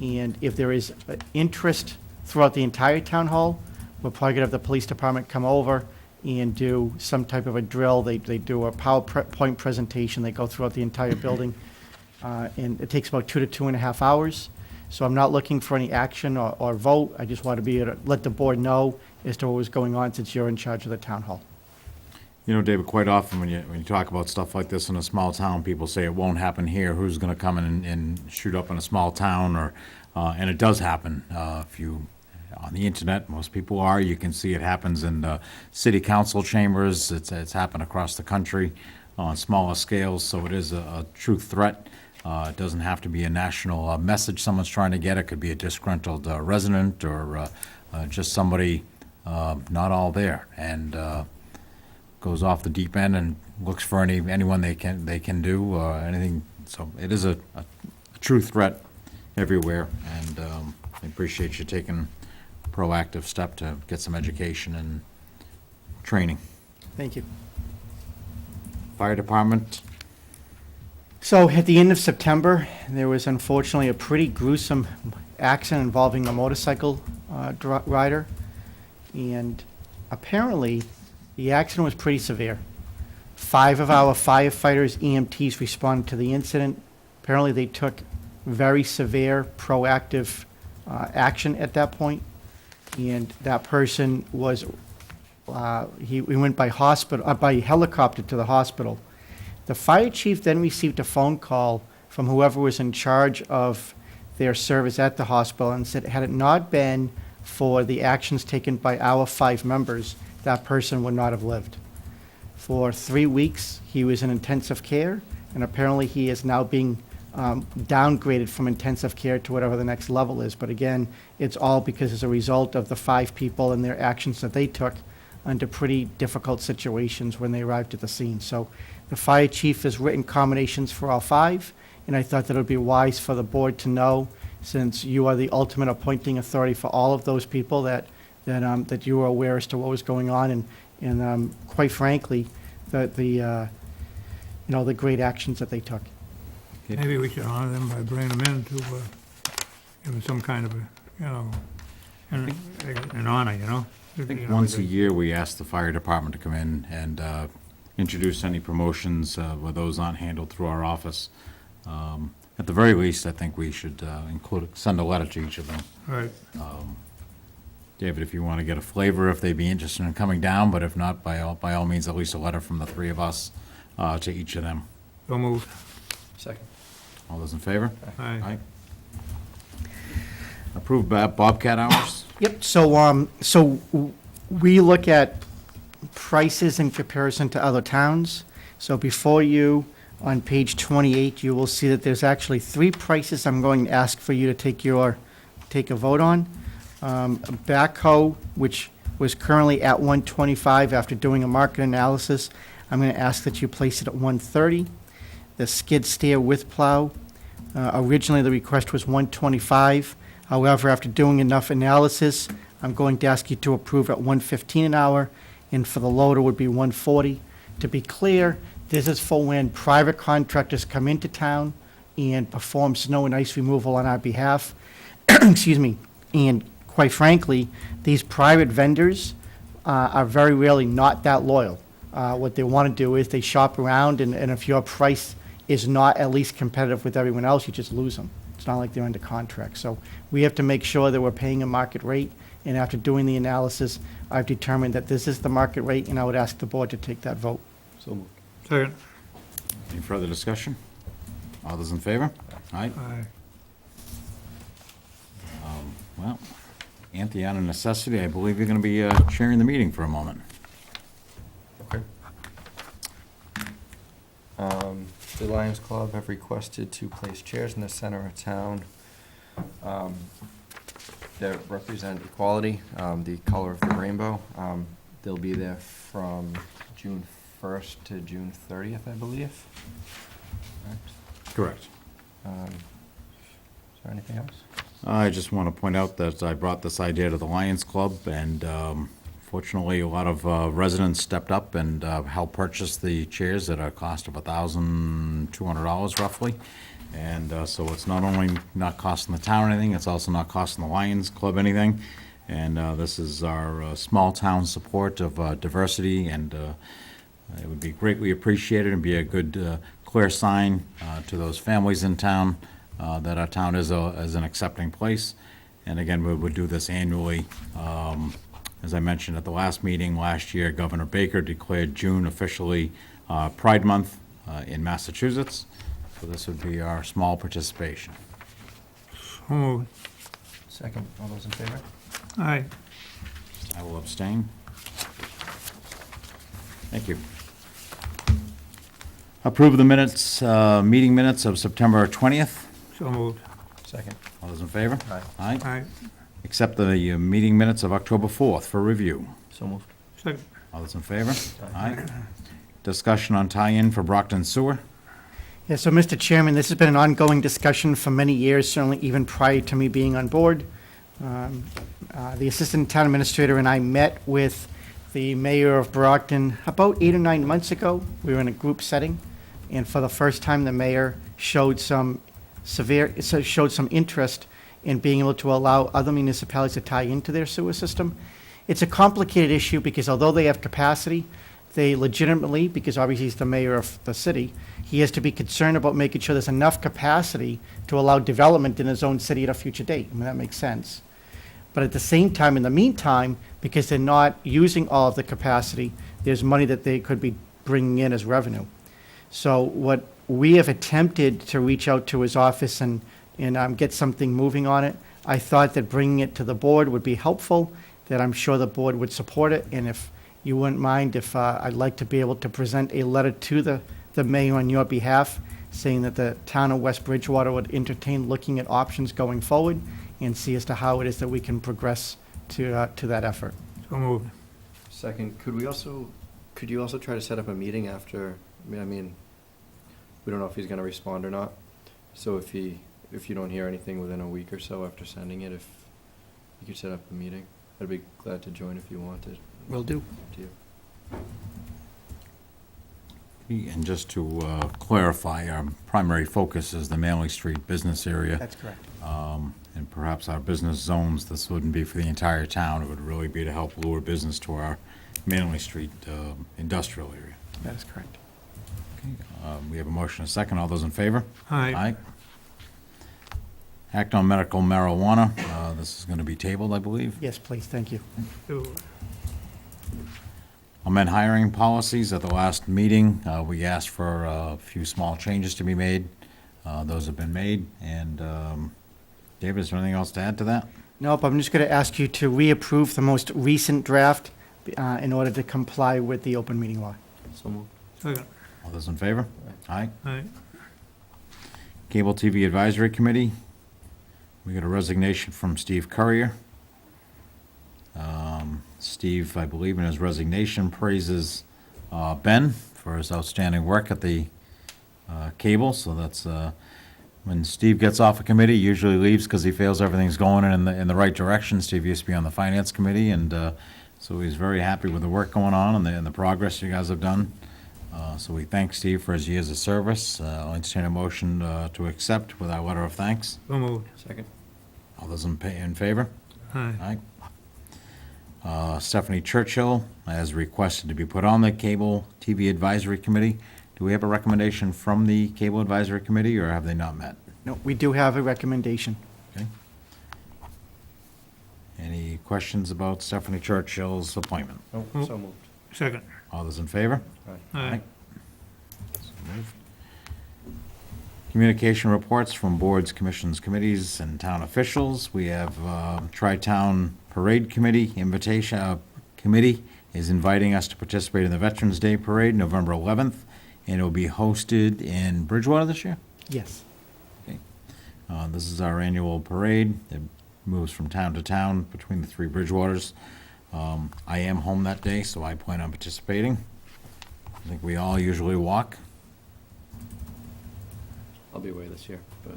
[SPEAKER 2] and if there is interest throughout the entire town hall, we're probably gonna have the police department come over and do some type of a drill. They do a PowerPoint presentation. They go throughout the entire building, and it takes about 2 to 2.5 hours. So I'm not looking for any action or vote. I just want to be able to let the board know as to what was going on since you're in charge of the town hall.
[SPEAKER 6] You know, David, quite often when you talk about stuff like this in a small town, people say it won't happen here. Who's going to come in and shoot up in a small town? Or and it does happen. If you on the internet, most people are. You can see it happens in city council chambers. It's happened across the country on smaller scales. So it is a true threat. It doesn't have to be a national message someone's trying to get. It could be a disgruntled resident or just somebody not all there and goes off the deep end and looks for anyone they can do anything. So it is a true threat everywhere, and I appreciate you taking a proactive step to get some education and training.
[SPEAKER 2] Thank you.
[SPEAKER 6] Fire department.
[SPEAKER 2] So at the end of September, there was unfortunately a pretty gruesome accident involving a motorcycle rider. And apparently, the accident was pretty severe. 5 of our firefighters, EMTs, responded to the incident. Apparently, they took very severe proactive action at that point. And that person was, he went by helicopter to the hospital. The fire chief then received a phone call from whoever was in charge of their service at the hospital and said, had it not been for the actions taken by our 5 members, that person would not have lived. For 3 weeks, he was in intensive care, and apparently he is now being downgraded from intensive care to whatever the next level is. But again, it's all because as a result of the 5 people and their actions that they took under pretty difficult situations when they arrived at the scene. So the fire chief has written commendations for all 5, and I thought that it would be wise for the board to know, since you are the ultimate appointing authority for all of those people, that you are aware as to what was going on, and quite frankly, the great actions that they took.
[SPEAKER 3] Maybe we should honor them by bringing them in to give them some kind of an honor, you know?
[SPEAKER 6] I think once a year, we ask the fire department to come in and introduce any promotions where those aren't handled through our office. At the very least, I think we should send a letter to each of them.
[SPEAKER 3] Right.
[SPEAKER 6] David, if you want to get a flavor, if they'd be interested in coming down, but if not, by all means, at least a letter from the 3 of us to each of them.
[SPEAKER 3] So moved.
[SPEAKER 10] Second.
[SPEAKER 6] All those in favor?
[SPEAKER 3] Aye.
[SPEAKER 6] Approved Bobcat hours?
[SPEAKER 2] Yep, so we look at prices in comparison to other towns. So before you, on page 28, you will see that there's actually 3 prices I'm going to ask for you to take a vote on. Backhoe, which was currently at $125 after doing a market analysis, I'm going to ask that you place it at $130. The skid steer with plow, originally the request was $125. However, after doing enough analysis, I'm going to ask you to approve at $115 an hour, and for the loader would be $140. To be clear, this is for when private contractors come into town and perform snow and ice removal on our behalf. Excuse me. And quite frankly, these private vendors are very rarely not that loyal. what they want to do is they shop around, and if your price is not at least competitive with everyone else, you just lose them. It's not like they're under contract. So we have to make sure that we're paying a market rate, and after doing the analysis, I've determined that this is the market rate, and I would ask the board to take that vote.
[SPEAKER 10] So moved.
[SPEAKER 3] Second.
[SPEAKER 6] Any further discussion? All those in favor? Aye.
[SPEAKER 3] Aye.
[SPEAKER 6] Well, Anthony, out of necessity, I believe you're going to be chairing the meeting for a moment.
[SPEAKER 10] Okay. The Lions Club have requested to place chairs in the center of town that represent equality, the color of the rainbow. They'll be there from June 1st to June 30th, I believe. Correct?
[SPEAKER 6] Correct.
[SPEAKER 10] Is there anything else?
[SPEAKER 6] I just want to point out that I brought this idea to the Lions Club, and fortunately, a lot of residents stepped up and helped purchase the chairs at a cost of $1,200 roughly. And so it's not only not costing the town anything, it's also not costing the Lions Club anything. And this is our small town support of diversity, and it would be greatly appreciated and be a good, clear sign to those families in town that our town is an accepting place. And again, we would do this annually. As I mentioned at the last meeting last year, Governor Baker declared June officially Pride Month in Massachusetts. So this would be our small participation.
[SPEAKER 3] So moved.
[SPEAKER 10] Second, all those in favor?
[SPEAKER 3] Aye.
[SPEAKER 6] I will abstain. Thank you. Approve the minutes, meeting minutes of September 20th.
[SPEAKER 3] So moved.
[SPEAKER 10] Second.
[SPEAKER 6] All those in favor?
[SPEAKER 10] Aye.
[SPEAKER 6] Aye.
[SPEAKER 3] Aye.
[SPEAKER 6] Accept the meeting minutes of October 4th for review.
[SPEAKER 10] So moved.
[SPEAKER 3] Second.
[SPEAKER 6] All those in favor? Aye. Discussion on tie-in for Brockton Sewer.
[SPEAKER 2] Yeah, so Mr. Chairman, this has been an ongoing discussion for many years, certainly even prior to me being on board. The Assistant Town Administrator and I met with the Mayor of Brockton about 8 or 9 months ago. We were in a group setting, and for the first time, the mayor showed some interest in being able to allow other municipalities to tie into their sewer system. It's a complicated issue because although they have capacity, they legitimately, because obviously he's the mayor of the city, he has to be concerned about making sure there's enough capacity to allow development in his own city at a future date. I mean, that makes sense. But at the same time, in the meantime, because they're not using all of the capacity, there's money that they could be bringing in as revenue. So what we have attempted to reach out to his office and get something moving on it. I thought that bringing it to the board would be helpful, that I'm sure the board would support it, and if you wouldn't mind, if I'd like to be able to present a letter to the mayor on your behalf, saying that the town of West Bridgewater would entertain looking at options going forward and see as to how it is that we can progress to that effort.
[SPEAKER 3] So moved.
[SPEAKER 10] Second, could you also try to set up a meeting after, I mean, we don't know if he's gonna respond or not. So if you don't hear anything within a week or so after sending it, if you could set up a meeting, I'd be glad to join if you wanted.
[SPEAKER 2] Will do.
[SPEAKER 10] Up to you.
[SPEAKER 6] And just to clarify, our primary focus is the Manley Street business area.
[SPEAKER 2] That's correct.
[SPEAKER 6] And perhaps our business zones, this wouldn't be for the entire town. It would really be to help lure business to our Manley Street industrial area.
[SPEAKER 2] That is correct.
[SPEAKER 6] Okay, we have a motion and a second. All those in favor?
[SPEAKER 3] Aye.
[SPEAKER 6] Act on medical marijuana. This is going to be tabled, I believe.
[SPEAKER 2] Yes, please, thank you.
[SPEAKER 6] Amend hiring policies. At the last meeting, we asked for a few small changes to be made. Those have been made. And David, is there anything else to add to that?
[SPEAKER 2] Nope, I'm just going to ask you to reapprove the most recent draft in order to comply with the open meeting law.
[SPEAKER 10] So moved.
[SPEAKER 3] Second.
[SPEAKER 6] All those in favor? Aye.
[SPEAKER 3] Aye.
[SPEAKER 6] Cable TV Advisory Committee. We got a resignation from Steve Currier. Steve, I believe in his resignation, praises Ben for his outstanding work at the cable. So that's when Steve gets off a committee, usually leaves because he feels everything's going in the right direction. Steve used to be on the Finance Committee, and so he's very happy with the work going on and the progress you guys have done. So we thank Steve for his years of service. I'll entertain a motion to accept with our letter of thanks.
[SPEAKER 3] So moved.
[SPEAKER 10] Second.
[SPEAKER 6] All those in favor?
[SPEAKER 3] Aye.
[SPEAKER 6] Aye. Stephanie Churchill has requested to be put on the Cable TV Advisory Committee. Do we have a recommendation from the Cable Advisory Committee, or have they not met?
[SPEAKER 2] No, we do have a recommendation.
[SPEAKER 6] Okay. Any questions about Stephanie Churchill's appointment?
[SPEAKER 10] Oh, so moved.
[SPEAKER 3] Second.
[SPEAKER 6] All those in favor?
[SPEAKER 3] Aye.
[SPEAKER 6] So moved. Communication reports from boards, commissions, committees, and town officials. We have Tri-Town Parade Committee invitation, committee is inviting us to participate in the Veterans Day Parade, November 11th, and it will be hosted in Bridgewater this year.
[SPEAKER 2] Yes.
[SPEAKER 6] This is our annual parade. It moves from town to town between the three Bridgewaters. I am home that day, so I plan on participating. I think we all usually walk.
[SPEAKER 10] I'll be away this year, but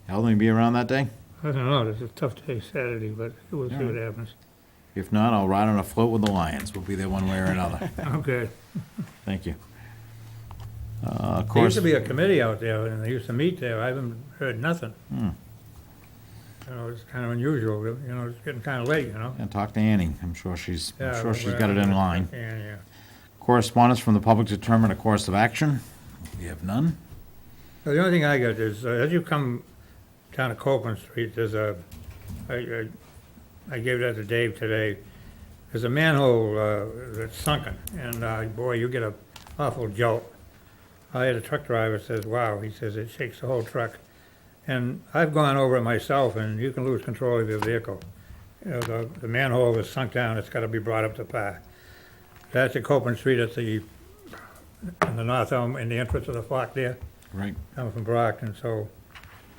[SPEAKER 6] Al, will you be around that day?
[SPEAKER 3] I don't know, it's a tough day Saturday, but we'll see what happens.
[SPEAKER 6] If not, I'll ride on a float with the Lions. We'll be there one way or another.
[SPEAKER 3] Okay.
[SPEAKER 6] Thank you.
[SPEAKER 3] There
[SPEAKER 6] Of
[SPEAKER 3] used
[SPEAKER 6] course,
[SPEAKER 3] to be a committee out there, and they used to meet there. I haven't heard nothing. You know, it's kind of unusual, you know, it's getting kind of late, you know?
[SPEAKER 6] and talk to Annie. I'm sure she's
[SPEAKER 3] Yeah,
[SPEAKER 6] got it in line.
[SPEAKER 3] Yeah.
[SPEAKER 6] Correspondence from the public to determine a course of action. We have none.
[SPEAKER 3] Well, the only thing I got is, as you come down to Copeland Street, there's I gave that to Dave today. There's a manhole that's sunken, and boy, you get a awful jolt. I had a truck driver says, wow, he says it shakes the whole truck. And I've gone over it myself, and you can lose control of your vehicle. You know, the manhole is sunk down, it's gotta be brought up to par. That's at Copeland Street at in the north elm, in the entrance of the flock there,
[SPEAKER 6] Right.
[SPEAKER 3] coming from Brockton. So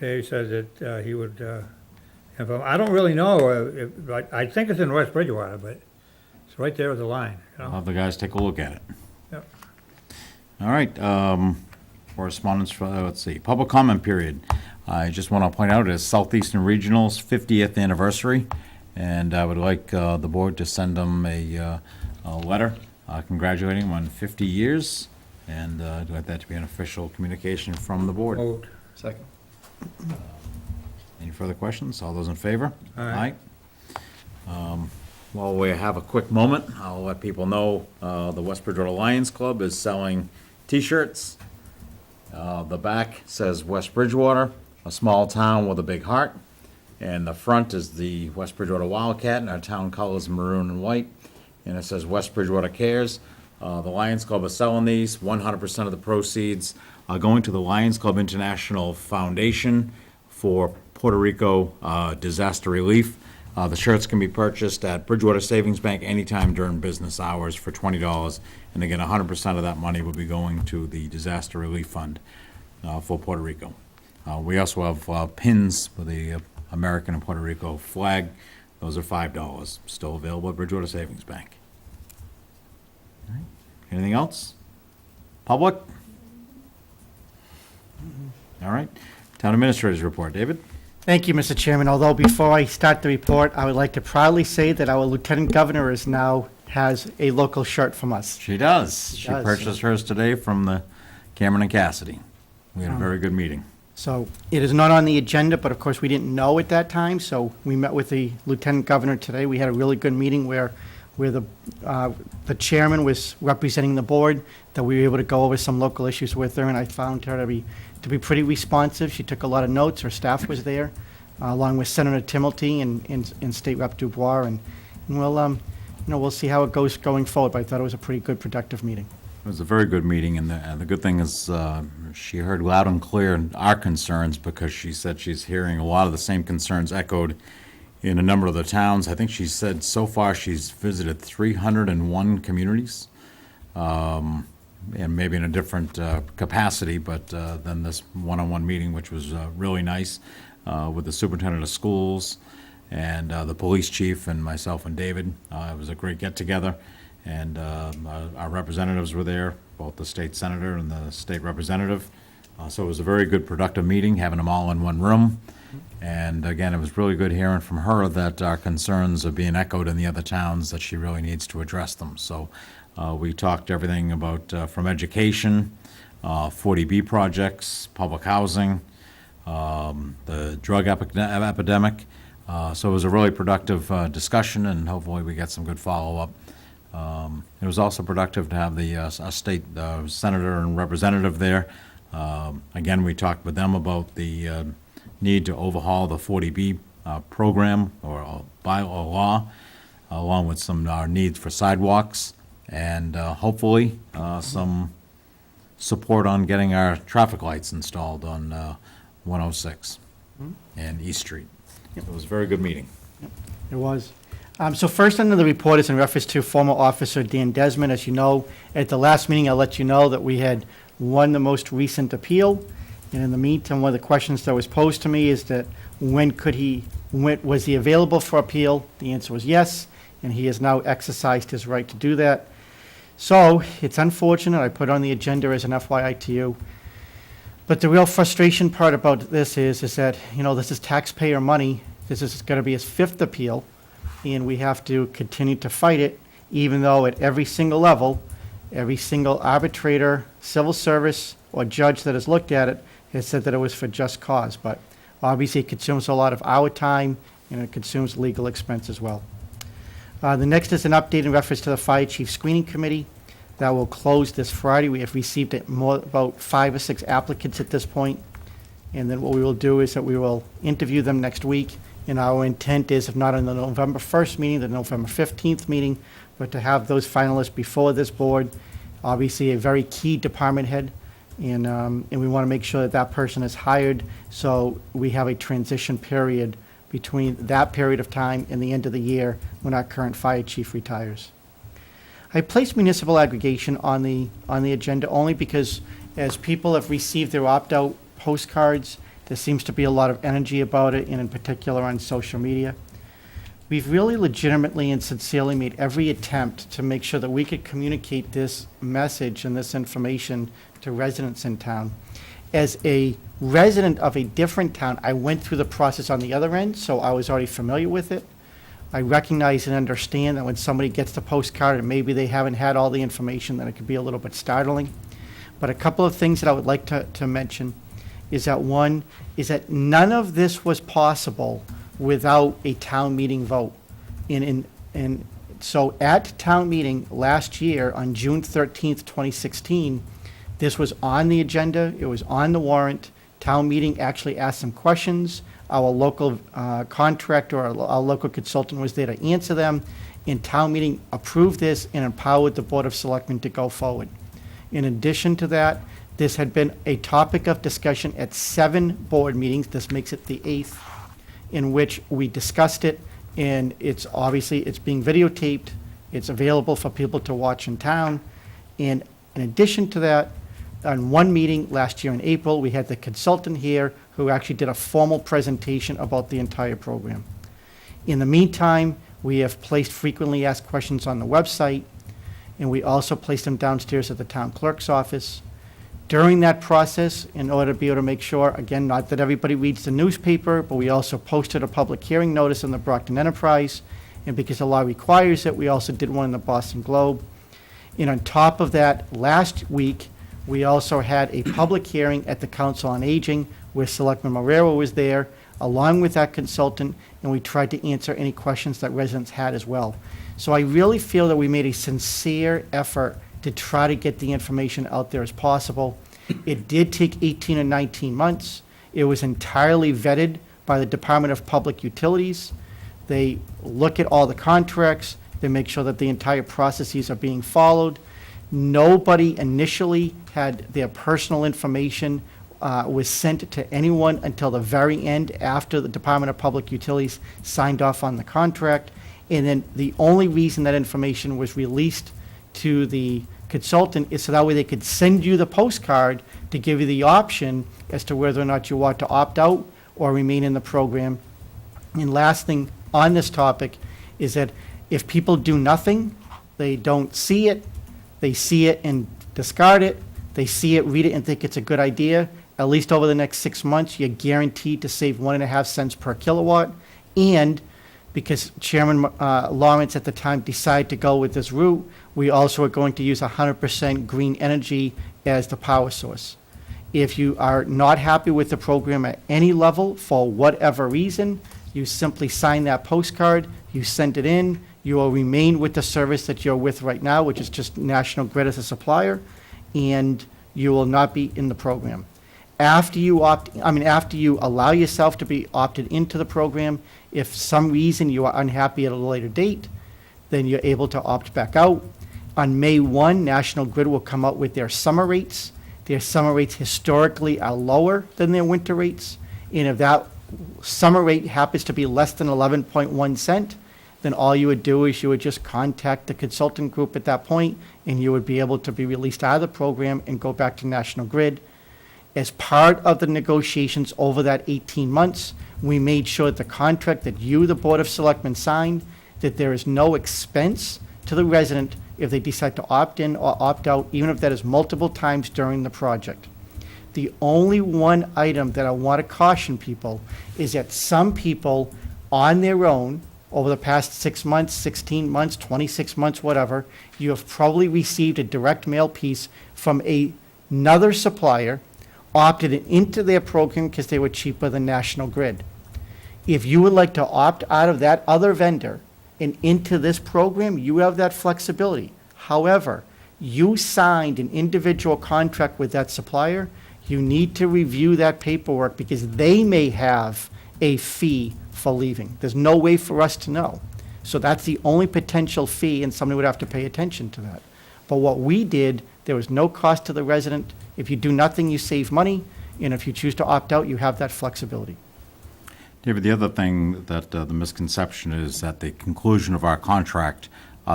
[SPEAKER 3] Dave says that he would, I don't really know, I think it's in West Bridgewater, but it's right there at the line, you
[SPEAKER 6] I'll
[SPEAKER 3] know?
[SPEAKER 6] have the guys take a look at it.
[SPEAKER 3] Yep.
[SPEAKER 6] All right, correspondence for, let's see, public comment period. I just want to point out it is Southeastern Regional's 50th anniversary, and I would like the board to send them a letter congratulating them on 50 years, and I'd like that to be an official communication from the board.
[SPEAKER 3] Moved.
[SPEAKER 10] second.
[SPEAKER 6] Any further questions? All those in favor?
[SPEAKER 3] Aye.
[SPEAKER 6] While we have a quick moment, I'll let people know the West Bridgewater Lions Club is selling T-shirts. The back says West Bridgewater, a small town with a big heart. And the front is the West Bridgewater Wildcat, and our town colors maroon and white. And it says West Bridgewater Cares. The Lions Club is selling these. 100% of the proceeds are going to the Lions Club International Foundation for Puerto Rico disaster relief. The shirts can be purchased at Bridgewater Savings Bank anytime during business hours for $20. And again, 100% of that money will be going to the Disaster Relief Fund for Puerto Rico. We also have pins with the American and Puerto Rico flag. Those are $5. Still available at Bridgewater Savings Bank. All right. Anything else? Public? All right. Town Administrator's report. David?
[SPEAKER 2] Thank you, Mr. Chairman. Although before I start the report, I would like to proudly say that our Lieutenant Governor has a local shirt from us.
[SPEAKER 6] She does. She
[SPEAKER 2] does.
[SPEAKER 6] purchased hers today from the Cameron and Cassidy. We had a very good meeting.
[SPEAKER 2] So it is not on the agenda, but of course, we didn't know at that time, so we met with the Lieutenant Governor today. We had a really good meeting where the chairman was representing the board, that we were able to go over some local issues with her, and I found her to be pretty responsive. She took a lot of notes. Her staff was there, along with Senator Timilty and State Rep Dubois, and we'll see how it goes going forward, but I thought it was a pretty good, productive meeting.
[SPEAKER 6] It was a very good meeting, and the good thing is she heard loud and clear our concerns, because she said she's hearing a lot of the same concerns echoed in a number of the towns. I think she said so far she's visited 301 communities, and maybe in a different capacity, but than this one-on-one meeting, which was really nice, with the superintendent of schools and the police chief and myself and David. It was a great get-together. And our representatives were there, both the state senator and the state representative. So it was a very good, productive meeting, having them all in one room. And again, it was really good hearing from her that our concerns are being echoed in the other towns, that she really needs to address them. So we talked everything about from education, 40B projects, public housing, the drug epidemic. So it was a really productive discussion, and hopefully we get some good follow-up. It was also productive to have the state senator and representative there. Again, we talked with them about the need to overhaul the 40B program or bylaw law, along with some needs for sidewalks, and hopefully some support on getting our traffic lights installed on 106 and East Street. It was a very good meeting.
[SPEAKER 2] It was. So first under the report is in reference to former officer Dan Desmond. As you know, at the last meeting, I let you know that we had won the most recent appeal. And in the meantime, one of the questions that was posed to me is that when was he available for appeal? The answer was yes, and he has now exercised his right to do that. So it's unfortunate. I put it on the agenda as an FYI to you. But the real frustration part about this is that, this is taxpayer money. This is going to be his 5th appeal, and we have to continue to fight it, even though at every single level, every single arbitrator, civil service, or judge that has looked at it has said that it was for just cause. But obviously, it consumes a lot of our time, and it consumes legal expense as well. The next is an update in reference to the Fire Chief Screening Committee. That will close this Friday. We have received about 5 or 6 applicants at this point. And then what we will do is that we will interview them next week. And our intent is, if not on the November 1st meeting, the November 15th meeting, but to have those finalists before this board. Obviously, a very key department head. And we want to make sure that that person is hired, so we have a transition period between that period of time and the end of the year when our current fire chief retires. I placed municipal aggregation on the agenda only because as people have received their opt-out postcards, there seems to be a lot of energy about it, and in particular on social media. We've really legitimately and sincerely made every attempt to make sure that we could communicate this message and this information to residents in town. As a resident of a different town, I went through the process on the other end, so I was already familiar with it. I recognize and understand that when somebody gets the postcard and maybe they haven't had all the information, that it could be a little bit startling. But a couple of things that I would like to mention is that one, is that none of this was possible without a town meeting vote. And so at town meeting last year on June 13th, 2016, this was on the agenda, it was on the warrant. Town meeting actually asked some questions. Our local contractor, our local consultant was there to answer them. And town meeting approved this and empowered the Board of Selectmen to go forward. In addition to that, this had been a topic of discussion at 7 board meetings. This makes it the 8th, in which we discussed it. And it's being videotaped. It's available for people to watch in town. And in addition to that, on one meeting last year in April, we had the consultant here who actually did a formal presentation about the entire program. In the meantime, we have placed frequently asked questions on the website, and we also placed them downstairs at the town clerk's office. During that process, in order to be able to make sure, again, not that everybody reads the newspaper, but we also posted a public hearing notice in the Brockton Enterprise, and because the law requires it, we also did one in the Boston Globe. And on top of that, last week, we also had a public hearing at the Council on Aging where Selectman Marrero was there, along with that consultant, and we tried to answer any questions that residents had as well. So I really feel that we made a sincere effort to try to get the information out there as possible. It did take 18 and 19 months. It was entirely vetted by the Department of Public Utilities. They look at all the contracts. They make sure that the entire processes are being followed. Nobody initially had their personal information was sent to anyone until the very end after the Department of Public Utilities signed off on the contract. And then the only reason that information was released to the consultant is so that way they could send you the postcard to give you the option as to whether or not you want to opt out or remain in the program. And last thing on this topic is that if people do nothing, they don't see it, they see it and discard it, they see it, read it, and think it's a good idea, at least over the next 6 months, you're guaranteed to save 1.5 cents per kilowatt. And because Chairman Lawrence at the time decided to go with this route, we also are going to use 100% green energy as the power source. If you are not happy with the program at any level for whatever reason, You simply sign that postcard, you send it in, you will remain with the service that you're with right now, which is just National Grid as a supplier, and you will not be in the program. After you allow yourself to be opted into the program, if some reason you are unhappy at a later date, then you're able to opt back out. On May 1, National Grid will come out with their summer rates. Their summer rates historically are lower than their winter rates, and if that summer rate happens to be less than 11.1 cent, then all you would do is you would just contact the consultant group at that point, and you would be able to be released out of the program and go back to National Grid. As part of the negotiations over that 18 months, we made sure that the contract that you, the Board of Selectmen, signed, that there is no expense to the resident if they decide to opt in or opt out, even if that is multiple times during the project. The only one item that I want to caution people is that some people on their own, over the past 6 months, 16 months, 26 months, whatever, you have probably received a direct mail piece from another supplier, opted into their program because they were cheaper than National Grid. If you would like to opt out of that other vendor and into this program, you have that flexibility. However, you signed an individual contract with that supplier. You need to review that paperwork because they may have a fee for leaving. There's no way for us to know. So that's the only potential fee, and somebody would have to pay attention to that. But what we did, there was no cost to the resident. If you do nothing, you save money, and if you choose to opt out, you have that flexibility.
[SPEAKER 6] David, the other thing that the misconception is at the conclusion of our contract,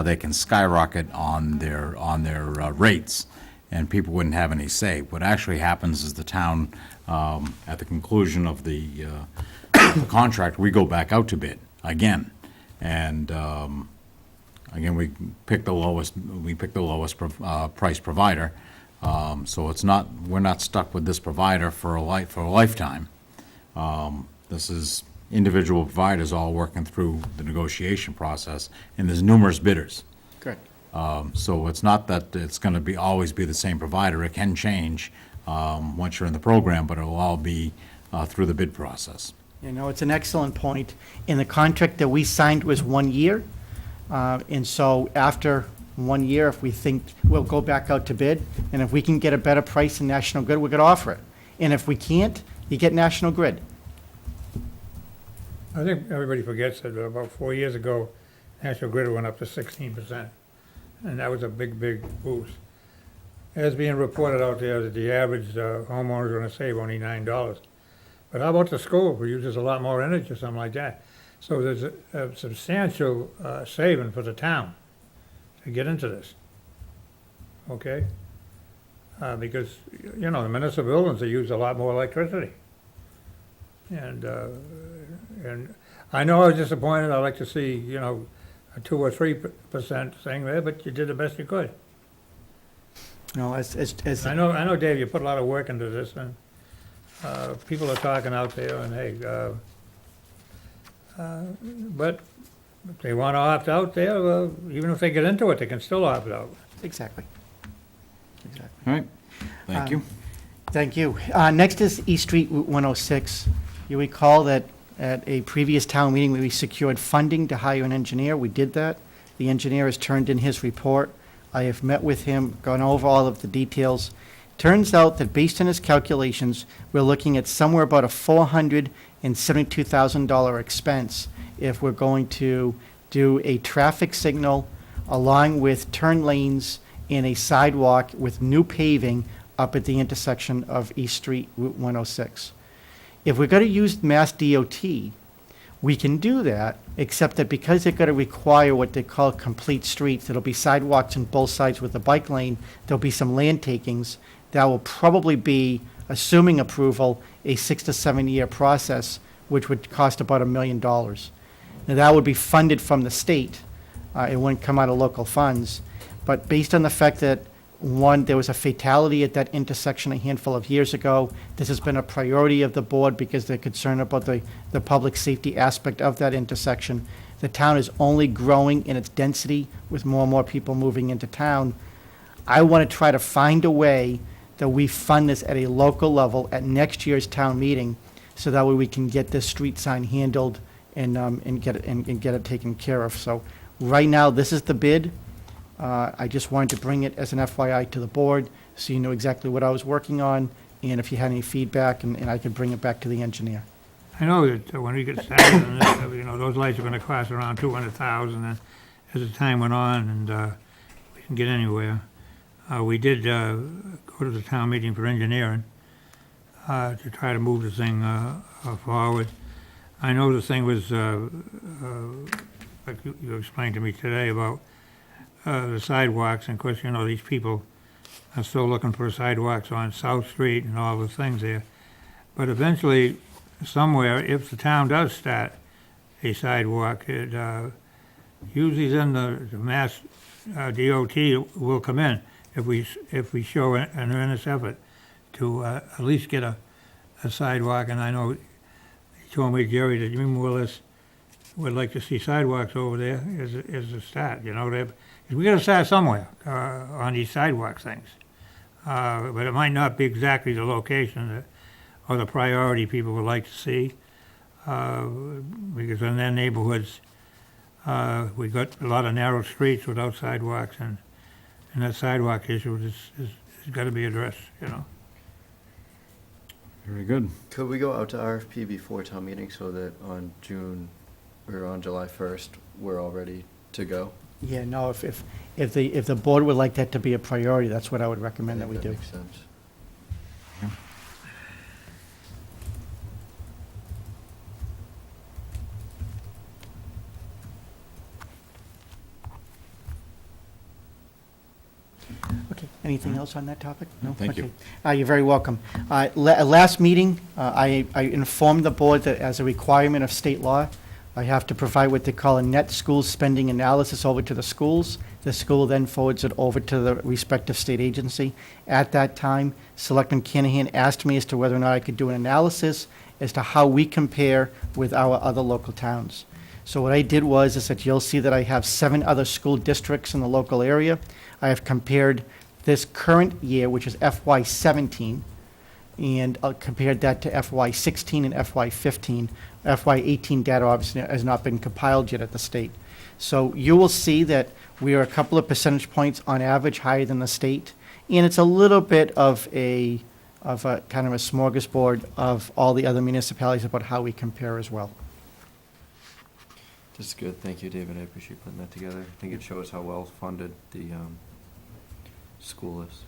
[SPEAKER 6] they can skyrocket on their rates, and people wouldn't have any say. What actually happens is the town, at the conclusion of the contract, we go back out to bid again, and again we pick the lowest price provider. So we're not stuck with this provider for a lifetime. This is individual providers all working through the negotiation process, and there's numerous bidders.
[SPEAKER 2] Correct.
[SPEAKER 6] So it's not that it's going to always be the same provider. It can change once you're in the program, but it'll all be through the bid process.
[SPEAKER 2] You know, it's an excellent point. And the contract that we signed was 1 year. And so after 1 year, if we think we'll go back out to bid, and if we can get a better price than National Grid, we're going to offer it. And if we can't, you get National Grid.
[SPEAKER 3] I think everybody forgets that about 4 years ago, National Grid went up to 16%, and that was a big, big boost. As being reported out there that the average homeowner is going to save only $9. But how about the school, who uses a lot more energy or something like that? So there's a substantial saving for the town to get into this, okay? Because, you know, the municipal buildings, they use a lot more electricity. And I know I was disappointed. I'd like to see, you know, a 2 or 3% thing there, but you did the best you could.
[SPEAKER 2] No, as
[SPEAKER 3] I know, Dave, you put a lot of work into this, and people are talking out there, and hey, but if they want to opt out there, even if they get into it, they can still opt out.
[SPEAKER 2] exactly.
[SPEAKER 6] All right, thank you.
[SPEAKER 2] Thank you. Next is East Street Route 106. You recall that at a previous town meeting, we secured funding to hire an engineer. We did that. The engineer has turned in his report. I have met with him, gone over all of the details. Turns out that based on his calculations, we're looking at somewhere about a $472,000 expense if we're going to do a traffic signal along with turn lanes and a sidewalk with new paving up at the intersection of East Street Route 106. If we're going to use Mass DOT, we can do that, except that because they're going to require what they call complete streets, there'll be sidewalks on both sides with the bike lane, there'll be some land takings. That will probably be, assuming approval, a 6 to 7 year process, which would cost about $1 million. Now, that would be funded from the state. It wouldn't come out of local funds. But based on the fact that, one, there was a fatality at that intersection a handful of years ago, this has been a priority of the board because they're concerned about the public safety aspect of that intersection. The town is only growing in its density with more and more people moving into town. I want to try to find a way that we fund this at a local level at next year's town meeting, so that way we can get this street sign handled and get it taken care of. So right now, this is the bid. I just wanted to bring it as an FYI to the board, so you know exactly what I was working on, and if you had any feedback, and I could bring it back to the engineer.
[SPEAKER 3] I know that when we get started on this, those lights are gonna cost around $200,000 as the time went on, and we didn't get anywhere. We did go to the town meeting for engineering to try to move the thing forward. I know the thing was, like you explained to me today about the sidewalks, and of course, these people are still looking for sidewalks on South Street and all the things there. But eventually, somewhere, if the town does start a sidewalk, it usually then the Mass DOT will come in if we show an earnest effort to at least get a sidewalk. And I know you told me, Jerry, that you more or less would like to see sidewalks over there as a start, we got to start somewhere on these sidewalk things. But it might not be exactly the location or the priority people would like to see, because in their neighborhoods, we got a lot of narrow streets without sidewalks, and that sidewalk issue is got to be addressed,
[SPEAKER 6] Very good.
[SPEAKER 10] Could we go out to RFP before town meeting so that on July 1st, we're all ready to go?
[SPEAKER 2] Yeah, no, if the board would like that to be a priority, that's what I would recommend that we do.
[SPEAKER 10] Makes sense.
[SPEAKER 2] Okay, anything else on that topic? No?
[SPEAKER 6] Thank you.
[SPEAKER 2] Okay. You're very welcome. Last meeting, I informed the board that as a requirement of state law, I have to provide what they call a net school spending analysis over to the schools. The school then forwards it over to the respective state agency. At that time, Selectman Canahan asked me as to whether or not I could do an analysis as to how we compare with our other local towns. So what I did is that you'll see that I have 7 other school districts in the local area. I have compared this current year, which is FY17, and compared that to FY16 and FY15. FY18 data obviously has not been compiled yet at the state. So you will see that we are a couple of percentage points on average higher than the state, and it's a little bit of a kind of a smorgasbord of all the other municipalities about how we compare as well.
[SPEAKER 10] This is good. Thank you, David. I appreciate putting that together. I think it shows how well funded the school is.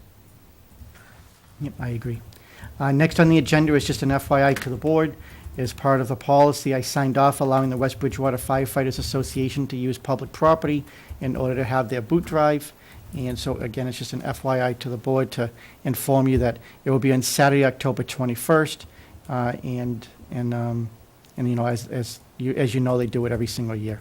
[SPEAKER 2] Yep, I agree. Next on the agenda is just an FYI to the board. As part of the policy, I signed off allowing the West Bridgewater Firefighters Association to use public property in order to have their boot drive. And so, again, it's just an FYI to the board to inform you that it will be on Saturday, October 21st. And as you know, they do it every single year.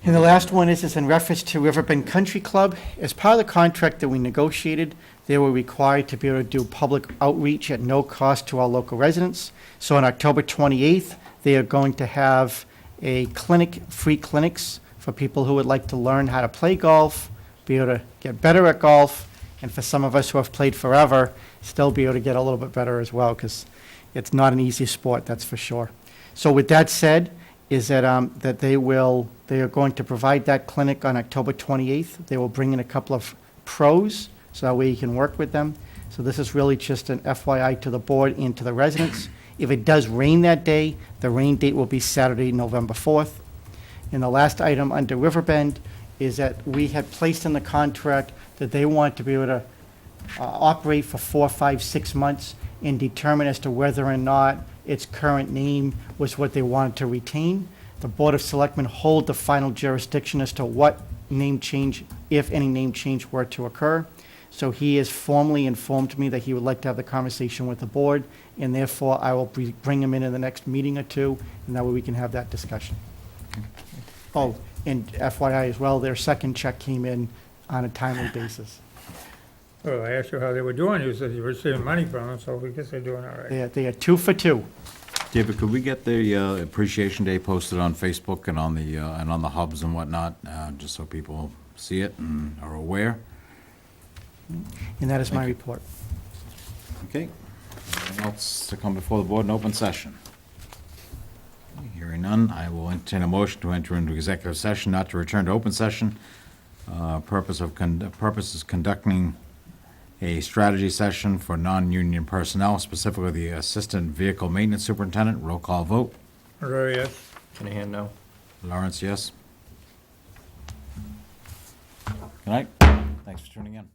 [SPEAKER 2] And the last one is in reference to Riverbend Country Club. As part of the contract that we negotiated, they were required to be able to do public outreach at no cost to our local residents. So on October 28th, they are going to have a clinic, free clinics for people who would like to learn how to play golf, be able to get better at golf, and for some of us who have played forever, still be able to get a little bit better as well, because it's not an easy sport, that's for sure. So with that said, is that they are going to provide that clinic on October 28th. They will bring in a couple of pros, so that way you can work with them. So this is really just an FYI to the board and to the residents. If it does rain that day, the rain date will be Saturday, November 4th. And the last item under Riverbend is that we had placed in the contract that they want to be able to operate for 4, 5, 6 months and determine as to whether or not its current name was what they wanted to retain. The Board of Selectmen hold the final jurisdiction as to what name change, if any name change were to occur. So he has formally informed me that he would like to have the conversation with the board, and therefore I will bring him in the next meeting or two, and that way we can have that discussion. Oh, and FYI as well, their second check came in on a timely basis.
[SPEAKER 3] Well, I asked you how they were doing. You said you were receiving money from them, so I guess they're doing all right.
[SPEAKER 2] They are 2 for 2.
[SPEAKER 6] David, could we get the Appreciation Day posted on Facebook and on the hubs and whatnot, just so people see it and are aware?
[SPEAKER 2] And that is my
[SPEAKER 6] Thank you.
[SPEAKER 2] report.
[SPEAKER 6] Okay. Anything else to come before the board in open session? Hearing none, I will entertain a motion to enter into executive session, not to return to open session. Purpose is conducting a strategy session for non-union personnel, specifically the Assistant Vehicle Maintenance Superintendent. Roll call vote.
[SPEAKER 3] Aurora, yes.
[SPEAKER 10] Kinahan, no?
[SPEAKER 6] Lawrence, yes. Good night. Thanks for tuning in.